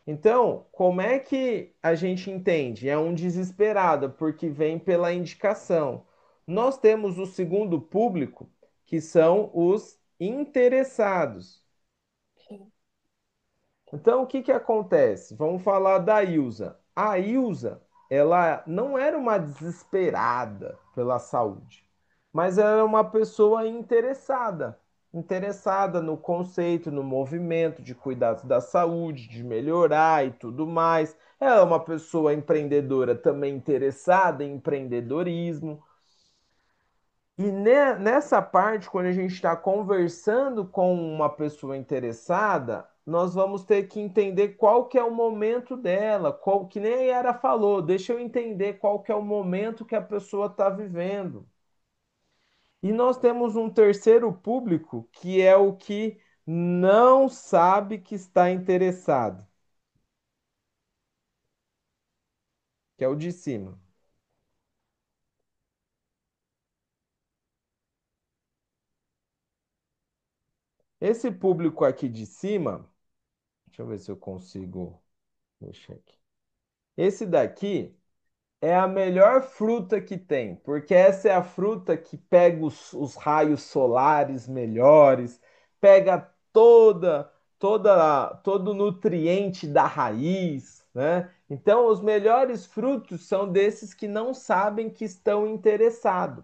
Então, como é que a gente entende? É um desesperado, porque vem pela indicação. Nós temos o segundo público, que são os interessados. Então, o que que acontece? Vamos falar da Ilza. A Ilza, ela não era uma desesperada pela saúde, mas ela era uma pessoa interessada, interessada no conceito, no movimento de cuidados da saúde, de melhorar e tudo mais. Ela é uma pessoa empreendedora também interessada em empreendedorismo. E nessa parte, quando a gente está conversando com uma pessoa interessada, nós vamos ter que entender qual que é o momento dela, qual, que nem a Yara falou, deixa eu entender qual que é o momento que a pessoa está vivendo. E nós temos um terceiro público, que é o que não sabe que está interessado, que é o de cima. Esse público aqui de cima, deixa eu ver se eu consigo mexer aqui. Esse daqui é a melhor fruta que tem, porque essa é a fruta que pega os raios solares melhores, pega todo o nutriente da raiz, né? Então, os melhores frutos são desses que não sabem que estão interessados.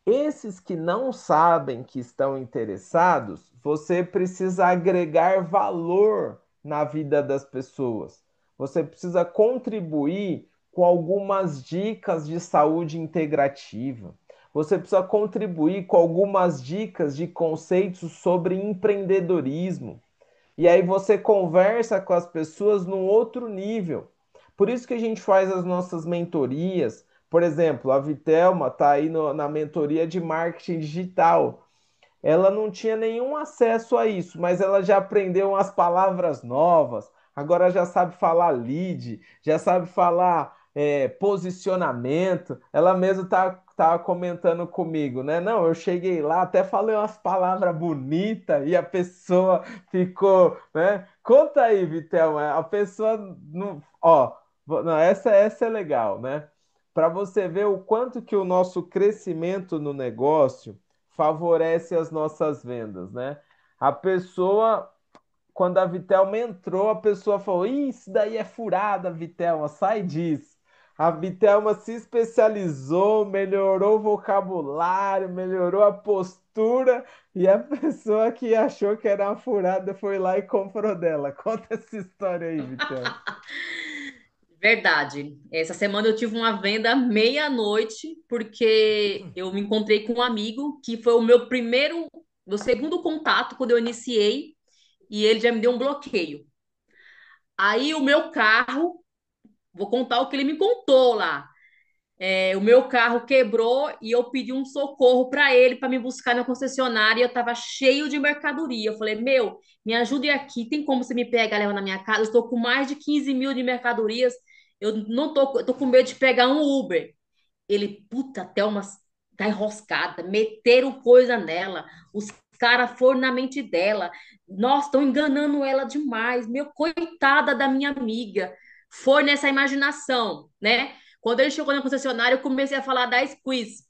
Esses que não sabem que estão interessados, você precisa agregar valor na vida das pessoas. Você precisa contribuir com algumas dicas de saúde integrativa. Você precisa contribuir com algumas dicas de conceitos sobre empreendedorismo. E aí você conversa com as pessoas num outro nível. Por isso que a gente faz as nossas mentorias. Por exemplo, a Vitelma está aí na mentoria de marketing digital. Ela não tinha nenhum acesso a isso, mas ela já aprendeu umas palavras novas. Agora já sabe falar lead, já sabe falar posicionamento. Ela mesma tá comentando comigo, né? Não, eu cheguei lá, até falei umas palavras bonitas e a pessoa ficou, né? Conta aí, Vitelma. A pessoa não, ó, não, essa é legal, né? Para você ver o quanto que o nosso crescimento no negócio favorece as nossas vendas, né? A pessoa, quando a Vitelma entrou, a pessoa falou: Ih, isso daí é furada, Vitelma, sai disso. A Vitelma se especializou, melhorou o vocabulário, melhorou a postura, e a pessoa que achou que era uma furada foi lá e comprou dela. Conta essa história aí, Vitelma. Verdade. Essa semana eu tive uma venda meia-noite, porque eu me encontrei com um amigo que foi o meu segundo contato quando eu iniciei, e ele já me deu um bloqueio. Aí o meu carro, vou contar o que ele me contou lá. O meu carro quebrou e eu pedi um socorro para ele para me buscar na concessionária. E eu estava cheio de mercadoria. Eu falei, meu, me ajude aqui. Tem como você me pegar e levar na minha casa? Eu estou com mais de 15 mil de mercadorias eu tô com medo de pegar um Uber. Ele, puta, Thelma, tá enroscada, meteram coisa nela, os caras foram na mente dela, nossa, estão enganando ela demais, meu, coitada da minha amiga. Foi nessa imaginação, né? Quando ele chegou na concessionária, eu comecei a falar da Squeeze.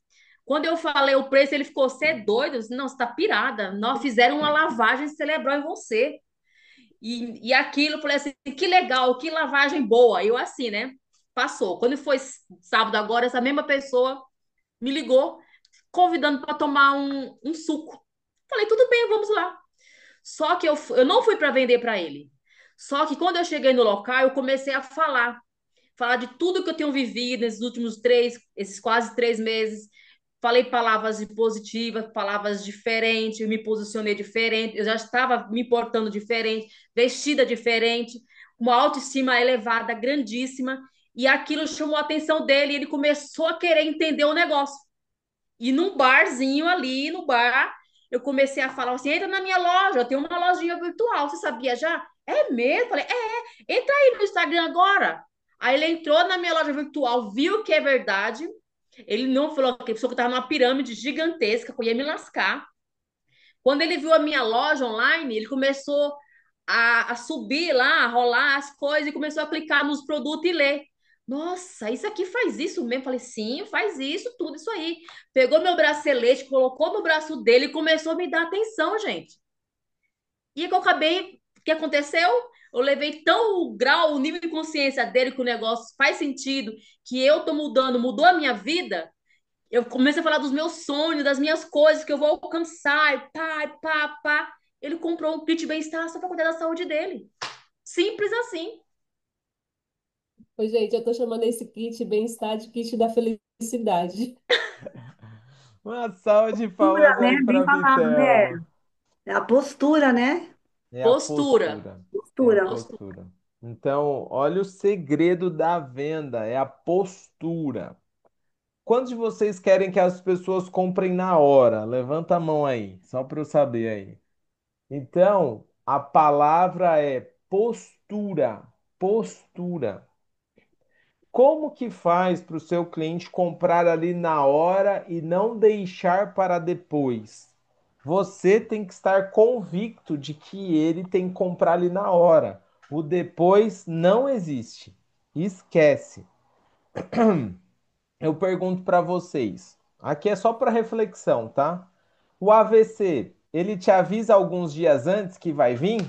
Quando eu falei o preço, ele ficou, você é doido? Eu disse, não, você tá pirada. Nós fizeram uma lavagem cerebral em você. E aquilo, eu falei assim, que legal, que lavagem boa. Eu assim, né? Passou. Quando foi sábado agora, essa mesma pessoa me ligou, convidando para tomar um suco. Falei, tudo bem, vamos lá. Só que eu não fui para vender para ele. Só que quando eu cheguei no local, eu comecei a falar de tudo que eu tenho vivido nesses últimos esses quase 3 meses. Falei palavras positivas, palavras diferentes, eu me posicionei diferente, eu já estava me portando diferente, vestida diferente, uma autoestima elevada, grandíssima, e aquilo chamou a atenção dele, e ele começou a querer entender o negócio. E num barzinho ali, no bar, eu comecei a falar assim: entra na minha loja, eu tenho uma lojinha virtual, você sabia já? É mesmo? Falei, entra aí no Instagram agora. Aí ele entrou na minha loja virtual, viu que é verdade. Ele não falou que a pessoa que estava numa pirâmide gigantesca, que eu ia me lascar. Quando ele viu a minha loja online, ele começou a subir lá, a rolar as coisas e começou a clicar nos produtos e ler. Nossa, isso aqui faz isso mesmo? Falei, sim, faz isso, tudo isso aí. Pegou meu bracelete, colocou no braço dele e começou a me dar atenção, gente. E que eu acabei, o que aconteceu? Eu levei tão o grau, o nível de consciência dele que o negócio faz sentido, que eu tô mudando, mudou a minha vida. Eu comecei a falar dos meus sonhos, das minhas coisas que eu vou alcançar, e pá, e pá, pá. Ele comprou um kit bem-estar só para cuidar da saúde dele. Simples assim. Ô, gente, eu tô chamando esse kit bem-estar de kit da felicidade. Uma salva de Postura, palmas né? aí Bem para falado, né? Vitelma. É a postura, né? É a Postura. postura. É a Postura. Postura. postura. Então, olha o segredo da venda, é a postura. Quantos de vocês querem que as pessoas comprem na hora? Levanta a mão aí, só para eu saber aí. Então, a palavra é postura. Postura. Como que faz para o seu cliente comprar ali na hora e não deixar para depois? Você tem que estar convicto de que ele tem que comprar ali na hora. O depois não existe. Esquece. Eu pergunto para vocês. Aqui é só para reflexão, tá? O AVC, ele te avisa alguns dias antes que vai vir?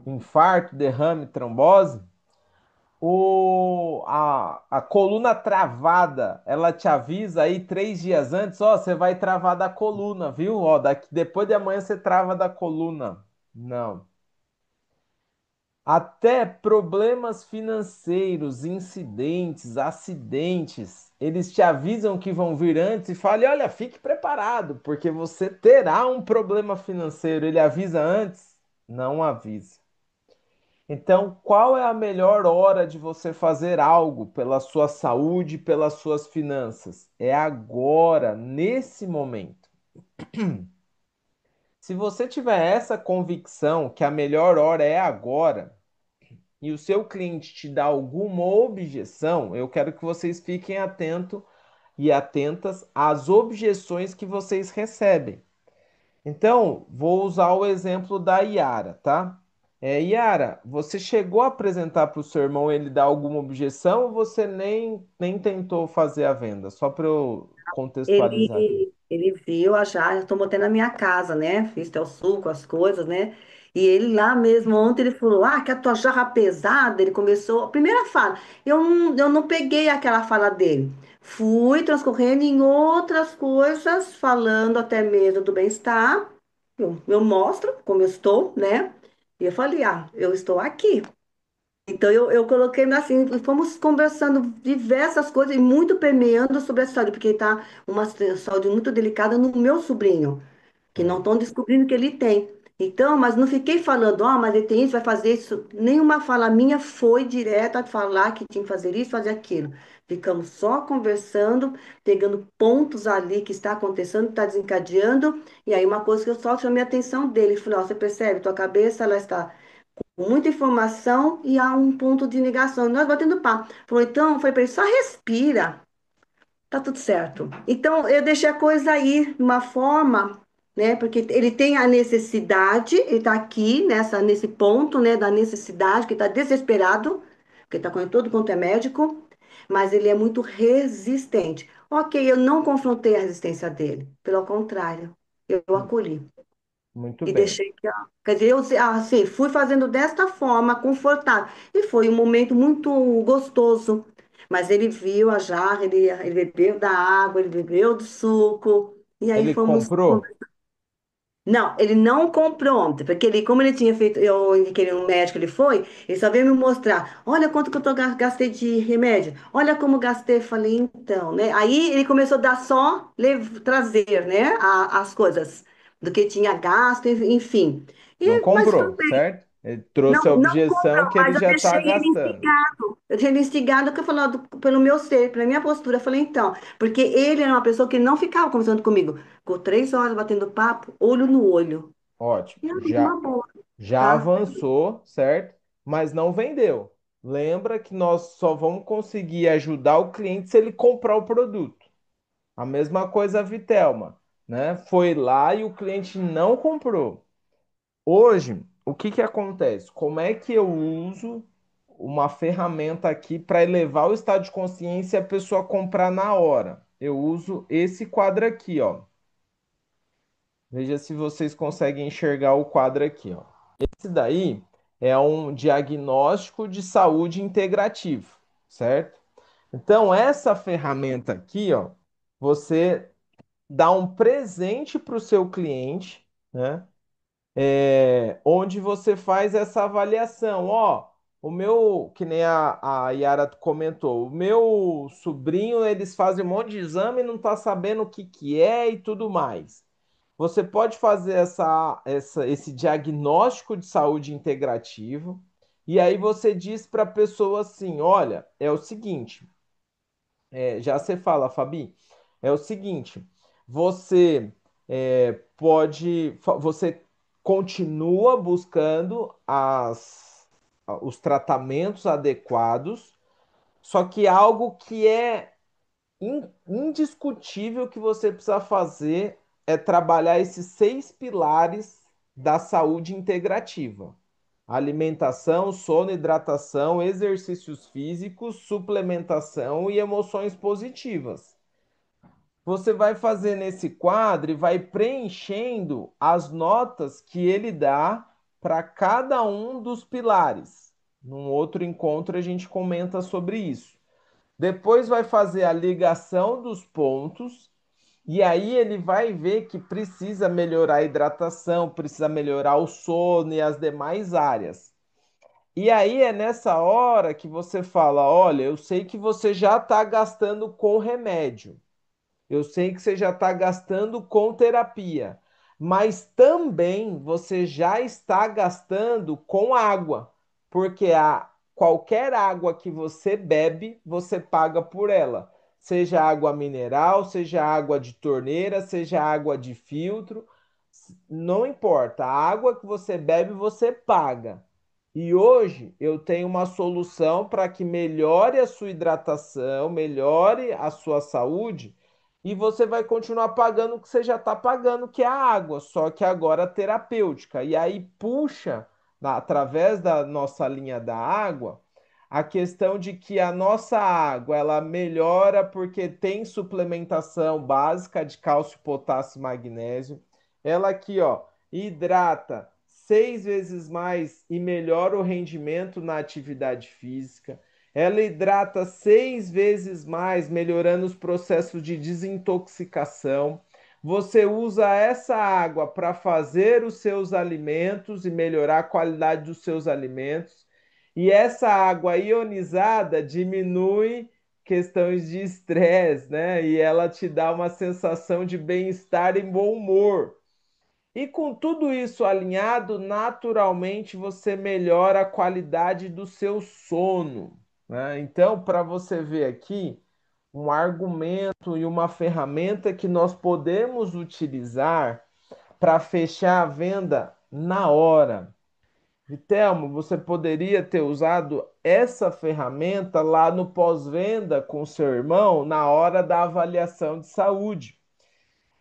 Infarto, derrame, trombose? A coluna travada, ela te avisa aí 3 dias antes, ó, você vai travar da coluna, viu? Ó, depois de amanhã você trava da coluna. Não. Até problemas financeiros, incidentes, acidentes, eles te avisam que vão vir antes e falam, olha, fique preparado, porque você terá um problema financeiro. Ele avisa antes? Não avisa. Então, qual é a melhor hora de você fazer algo pela sua saúde, pelas suas finanças? É agora, nesse momento. Se você tiver essa convicção que a melhor hora é agora, e o seu cliente te dá alguma objeção, eu quero que vocês fiquem atentos e atentas às objeções que vocês recebem. Então, vou usar o exemplo da Yara, tá? Yara, você chegou a apresentar para o seu irmão ele dar alguma objeção ou você nem tentou fazer a venda? Só para eu contextualizar aqui. Ele viu a jarra, eu estou botando na minha casa, né? Fiz até o suco, as coisas, né? E ele lá mesmo, ontem ele falou, ah, que a tua jarra pesada, ele começou, a primeira fala, eu não peguei aquela fala dele. Fui transcorrendo em outras coisas, falando até mesmo do bem-estar. Eu mostro como eu estou, né? E eu falei, ah, eu estou aqui. Então eu coloquei assim, fomos conversando diversas coisas e muito permeando sobre a saúde, porque está uma saúde muito delicada no meu sobrinho, que não Certo. estão descobrindo que ele tem. Então, mas não fiquei falando, ó, mas ele tem isso, vai fazer isso. Nenhuma fala minha foi direta a falar que tinha que fazer isso, fazer aquilo. Ficamos só conversando, pegando pontos ali que está acontecendo, está desencadeando. E aí uma coisa que eu só chamei a atenção dele, falei, ó, você percebe, tua cabeça ela está muita informação e há um ponto de negação. Nós batendo papo. Falou, então, foi para ele, só respira. Tá tudo certo. Então, eu deixei a coisa aí de uma forma, né? Porque ele tem a necessidade, ele está aqui nesse ponto, né? Da necessidade, que está desesperado, porque está com todo quanto é médico, mas ele é muito resistente. Ok, eu não confrontei a resistência dele, pelo contrário, eu acolhi. Muito E bem. deixei que, quer dizer, eu assim, fui fazendo desta forma, confortável. E foi um momento muito gostoso. Mas ele viu a jarra, ele bebeu da água, ele bebeu do suco. E aí Ele fomos. comprou? Não, ele não comprou, porque ele, como ele tinha feito, eu indiquei ele no médico, ele só veio me mostrar, olha quanto que gastei de remédio, olha como gastei, falei, então, né? Aí ele começou a dar só, trazer, né, as coisas, do que tinha gasto, enfim. Não Mas comprou, certo? Ele trouxe a não objeção comprou, que ele mas eu já está deixei ele gastando. instigado. Eu deixei ele instigado que eu falei, pelo meu ser, pela minha postura. Eu falei, então, porque ele era uma pessoa que não ficava conversando comigo. Ficou 3 horas batendo papo, olho no olho. Ótimo. E aí, Já uma boa, já tá? avançou, certo? Mas não vendeu. Lembra que nós só vamos conseguir ajudar o cliente se ele comprar o produto. A mesma coisa a Vitelma, né? Foi lá e o cliente não comprou. Hoje, o que que acontece? Como é que eu uso uma ferramenta aqui para elevar o estado de consciência e a pessoa comprar na hora? Eu uso esse quadro aqui, ó. Veja se vocês conseguem enxergar o quadro aqui, ó. Esse daí é um diagnóstico de saúde integrativo, certo? Então, essa ferramenta aqui, ó, você dá um presente para o seu cliente, né? Onde você faz essa avaliação. Ó, o meu, que nem a Yara comentou, o meu sobrinho, eles fazem um monte de exame e não tá sabendo o que que é e tudo mais. Você pode fazer esse diagnóstico de saúde integrativo e aí você diz para a pessoa assim: olha, é o seguinte, já você fala, Fabi, é o seguinte, você você continua buscando os tratamentos adequados, só que algo que é indiscutível que você precisa fazer é trabalhar esses 6 pilares da saúde integrativa: alimentação, sono, hidratação, exercícios físicos, suplementação e emoções positivas. Você vai fazer nesse quadro e vai preenchendo as notas que ele dá para cada um dos pilares. Num outro encontro a gente comenta sobre isso. Depois vai fazer a ligação dos pontos e aí ele vai ver que precisa melhorar a hidratação, precisa melhorar o sono e as demais áreas. E aí é nessa hora que você fala: olha, eu sei que você já está gastando com remédio. Eu sei que você já está gastando com terapia, mas também você já está gastando com água, porque qualquer água que você bebe, você paga por ela. Seja água mineral, seja água de torneira, seja água de filtro, não importa. A água que você bebe, você paga. E hoje eu tenho uma solução para que melhore a sua hidratação, melhore a sua saúde e você vai continuar pagando o que você já está pagando, que é a água, só que agora terapêutica. E aí puxa, através da nossa linha da água, a questão de que a nossa água ela melhora porque tem suplementação básica de cálcio, potássio e magnésio. Ela aqui, ó, hidrata 6 vezes mais e melhora o rendimento na atividade física. Ela hidrata 6 vezes mais, melhorando os processos de desintoxicação. Você usa essa água para fazer os seus alimentos e melhorar a qualidade dos seus alimentos. E essa água ionizada diminui questões de estresse, né? E ela te dá uma sensação de bem-estar e bom humor. E com tudo isso alinhado, naturalmente você melhora a qualidade do seu sono, né? Então, para você ver aqui, um argumento e uma ferramenta que nós podemos utilizar para fechar a venda na hora. Telmo, você poderia ter usado essa ferramenta lá no pós-venda com seu irmão na hora da avaliação de saúde.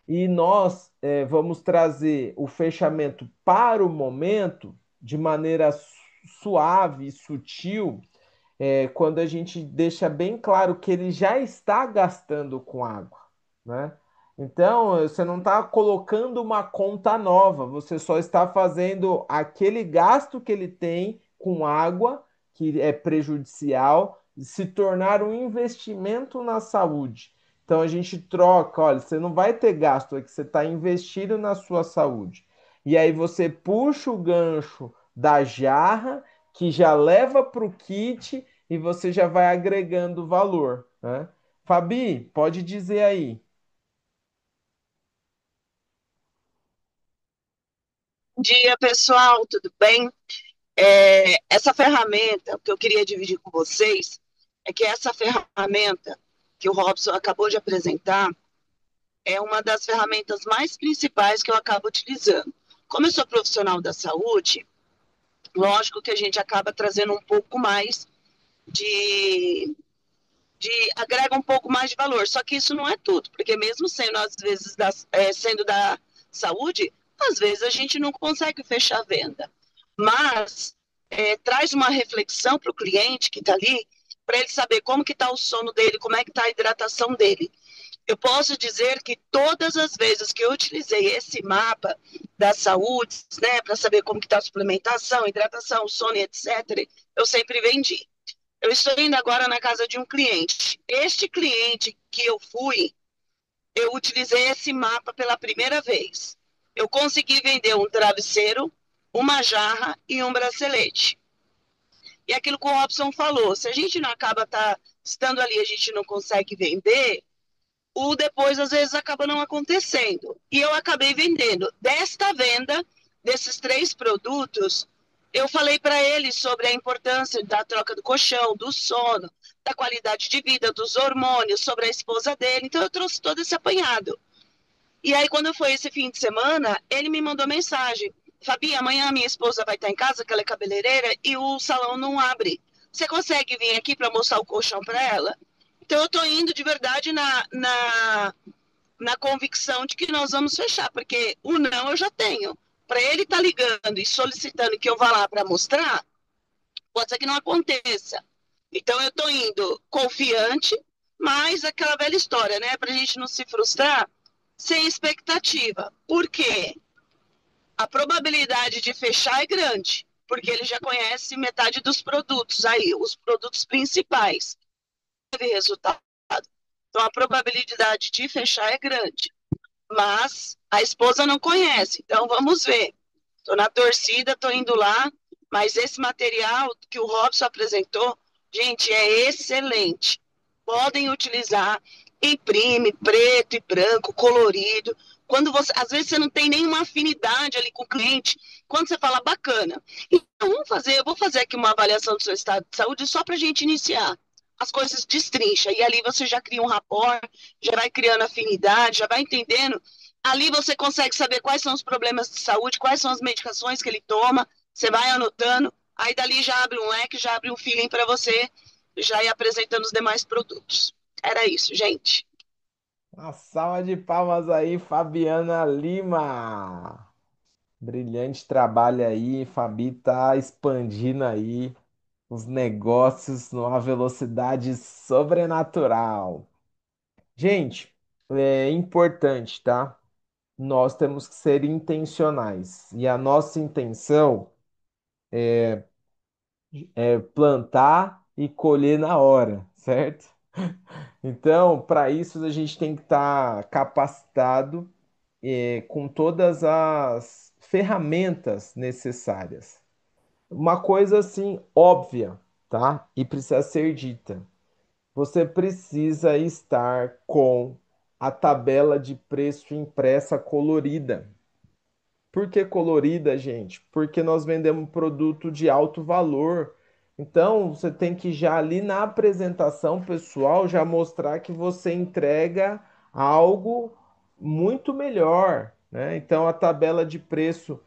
E nós vamos trazer o fechamento para o momento de maneira suave e sutil, quando a gente deixa bem claro que ele já está gastando com água, né? Então, você não está colocando uma conta nova, você só está fazendo aquele gasto que ele tem com água, que é prejudicial, se tornar um investimento na saúde. Então, a gente troca, olha, você não vai ter gasto, é que você está investindo na sua saúde. E aí você puxa o gancho da jarra, que já leva para o kit e você já vai agregando valor, né? Fabi, pode dizer aí. Bom dia, pessoal, tudo bem? Essa ferramenta, o que eu queria dividir com vocês, é que essa ferramenta que o Robson acabou de apresentar é uma das ferramentas mais principais que eu acabo utilizando. Como eu sou profissional da saúde, lógico que a gente acaba trazendo um pouco mais de, agrega um pouco mais de valor, só que isso não é tudo, porque mesmo sendo às vezes sendo da saúde, às vezes a gente não consegue fechar a venda. Mas traz uma reflexão para o cliente que está ali, para ele saber como que está o sono dele, como é que está a hidratação dele. Eu posso dizer que todas as vezes que eu utilizei esse mapa da saúde, né, para saber como que está a suplementação, hidratação, sono, etc., eu sempre vendi. Eu estou indo agora na casa de um cliente. Este cliente que eu fui, eu utilizei esse mapa pela primeira vez. Eu consegui vender um travesseiro, uma jarra e um bracelete. E aquilo que o Robson falou, se a gente não acaba estando ali, a gente não consegue vender, o depois às vezes acaba não acontecendo. E eu acabei vendendo. Desta venda, desses 3 produtos, eu falei para ele sobre a importância da troca do colchão, do sono, da qualidade de vida, dos hormônios, sobre a esposa dele. Então eu trouxe todo esse apanhado. E aí, quando foi esse fim de semana, ele me mandou mensagem. Fabi, amanhã a minha esposa vai estar em casa, que ela é cabeleireira, e o salão não abre. Você consegue vir aqui para mostrar o colchão para ela? Então, eu estou indo de verdade na convicção de que nós vamos fechar, porque o não eu já tenho. Para ele estar ligando e solicitando que eu vá lá para mostrar, pode ser que não aconteça. Então, eu estou indo confiante, mas aquela velha história, né? Para a gente não se frustrar, sem expectativa. Por quê? A probabilidade de fechar é grande, porque ele já conhece metade dos produtos aí, os produtos principais. Teve resultado. Então, a probabilidade de fechar é grande. Mas a esposa não conhece, então vamos ver. Estou na torcida, estou indo lá, mas esse material que o Robson apresentou, gente, é excelente. Podem utilizar, imprime preto e branco, colorido. Quando você, às vezes você não tem nenhuma afinidade ali com o cliente, quando você fala bacana. Então eu vou fazer aqui uma avaliação do seu estado de saúde só para a gente iniciar. As coisas destrincha e ali você já cria um rapport, já vai criando afinidade, já vai entendendo. Ali você consegue saber quais são os problemas de saúde, quais são as medicações que ele toma, você vai anotando, aí dali já abre um leque, já abre um feeling para você já ir apresentando os demais produtos. Era isso, gente. Uma salva de palmas aí, Fabiana Lima. Brilhante trabalho aí, Fabi tá expandindo aí os negócios numa velocidade sobrenatural. Gente, é importante, tá? Nós temos que ser intencionais. E a nossa intenção é plantar e colher na hora, certo? Então, para isso, a gente tem que estar capacitado, com todas as ferramentas necessárias. Uma coisa assim óbvia, tá? E precisa ser dita. Você precisa estar com a tabela de preço impressa colorida. Por que colorida, gente? Porque nós vendemos produto de alto valor. Então, você tem que já ali na apresentação pessoal já mostrar que você entrega algo muito melhor, né? Então, a tabela de preço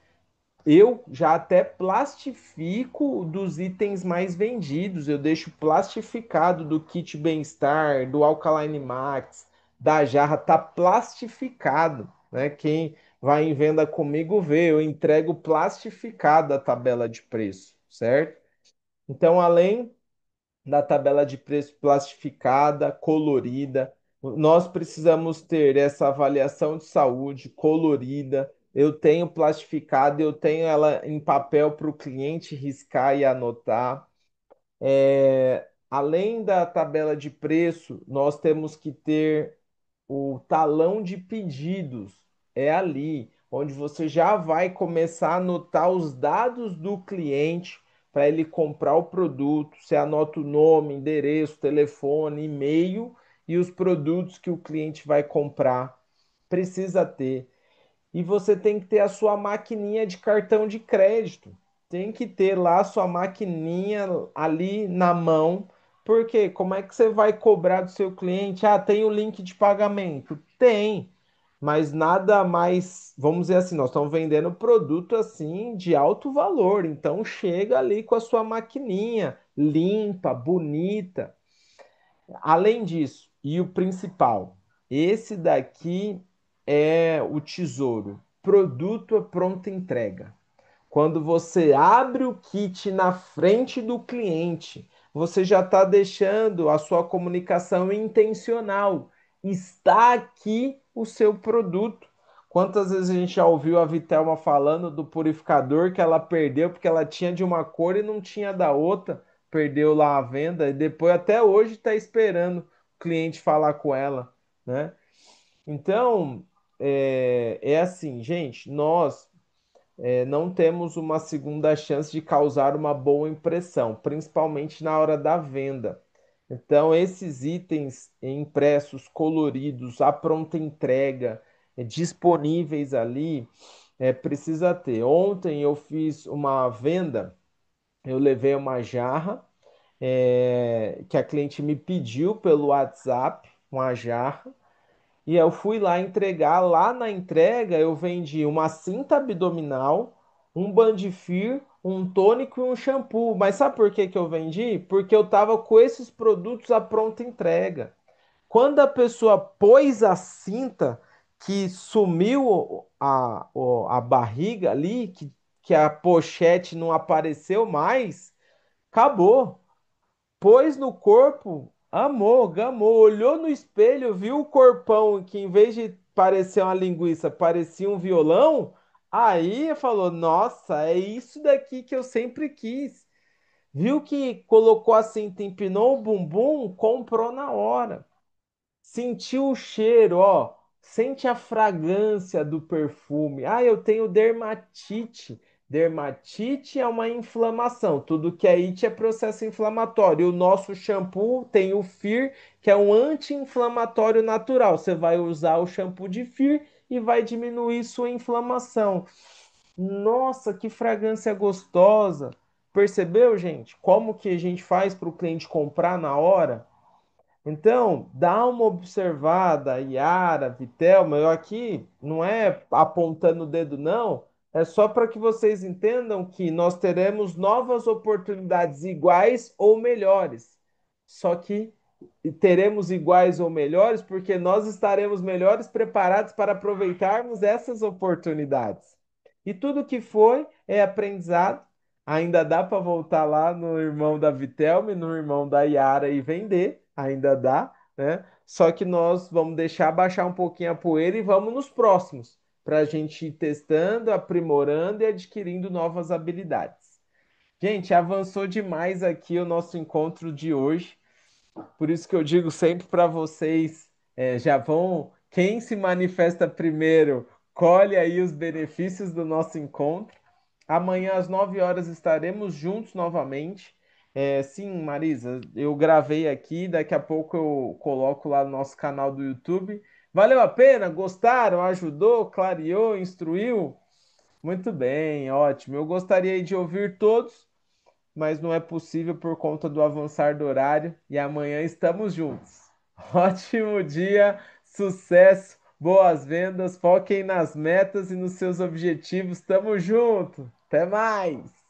Eu já até plastifico dos itens mais vendidos, eu deixo plastificado do kit Bem-Estar, do Alkaline Max, da jarra, tá plastificado, né? Quem vai em venda comigo vê, eu entrego plastificada a tabela de preço, certo? Então, além da tabela de preço plastificada, colorida. Nós precisamos ter essa avaliação de saúde colorida. Eu tenho plastificada, eu tenho ela em papel para o cliente riscar e anotar. Além da tabela de preço, nós temos que ter o talão de pedidos. É ali onde você já vai começar a anotar os dados do cliente para ele comprar o produto. Você anota o nome, endereço, telefone, e-mail e os produtos que o cliente vai comprar. Precisa ter. E você tem que ter a sua maquininha de cartão de crédito. Tem que ter lá a sua maquininha ali na mão. Porque como é que você vai cobrar do seu cliente? Ah, tem o link de pagamento? Tem, mas nada mais, vamos dizer assim, nós estamos vendendo produto assim de alto valor. Então chega ali com a sua maquininha limpa, bonita. Além disso, e o principal, esse daqui é o tesouro. Produto à pronta entrega. Quando você abre o kit na frente do cliente, você já está deixando a sua comunicação intencional. Está aqui o seu produto. Quantas vezes a gente já ouviu a Vitelma falando do purificador que ela perdeu porque ela tinha de uma cor e não tinha da outra, perdeu lá a venda e depois até hoje está esperando o cliente falar com ela, né? Então, é assim, gente, nós não temos uma segunda chance de causar uma boa impressão, principalmente na hora da venda. Então, esses itens impressos, coloridos, à pronta entrega, disponíveis ali, precisa ter. Ontem eu fiz uma venda, eu levei uma jarra, que a cliente me pediu pelo WhatsApp, uma jarra, e eu fui lá entregar. Lá na entrega, eu vendi uma cinta abdominal, um Bandifir, um tônico e um shampoo. Mas sabe por que que eu vendi? Porque eu tava com esses produtos à pronta entrega. Quando a pessoa pôs a cinta, que sumiu a barriga ali, que a pochete não apareceu mais, acabou. Pôs no corpo, amou, gamou, olhou no espelho, viu o corpão que em vez de parecer uma linguiça, parecia um violão. Aí falou: Nossa, é isso daqui que eu sempre quis. Viu que colocou a cinta, empinou o bumbum, comprou na hora. Sentiu o cheiro, ó. Sente a fragrância do perfume. Ah, eu tenho dermatite. Dermatite é uma inflamação. Tudo que é it é processo inflamatório. O nosso shampoo tem o FIR, que é um anti-inflamatório natural. Você vai usar o shampoo de FIR e vai diminuir sua inflamação. Nossa, que fragrância gostosa! Percebeu, gente? Como que a gente faz para o cliente comprar na hora? Então, dá uma observada, Yara, Vitelma, eu aqui não é apontando o dedo, não, é só para que vocês entendam que nós teremos novas oportunidades iguais ou melhores. Só que teremos iguais ou melhores porque nós estaremos melhores preparados para aproveitarmos essas oportunidades. E tudo que foi é aprendizado. Ainda dá para voltar lá no irmão da Vitelma e no irmão da Yara e vender, ainda dá, né? Só que nós vamos deixar baixar um pouquinho a poeira e vamos nos próximos, para a gente ir testando, aprimorando e adquirindo novas habilidades. Gente, avançou demais aqui o nosso encontro de hoje. Por isso que eu digo sempre para vocês, já vão, quem se manifesta primeiro, colhe aí os benefícios do nosso encontro. Amanhã às 9 horas estaremos juntos novamente. Sim, Marisa, eu gravei aqui, daqui a pouco eu coloco lá no nosso canal do YouTube. Valeu a pena? Gostaram? Ajudou? Clareou? Instruiu? Muito bem, ótimo. Eu gostaria de ouvir todos, mas não é possível por conta do avançar do horário e amanhã estamos juntos. Ótimo dia, sucesso, Boas vendas, foquem nas metas e nos seus objetivos. Tamo junto. Até mais.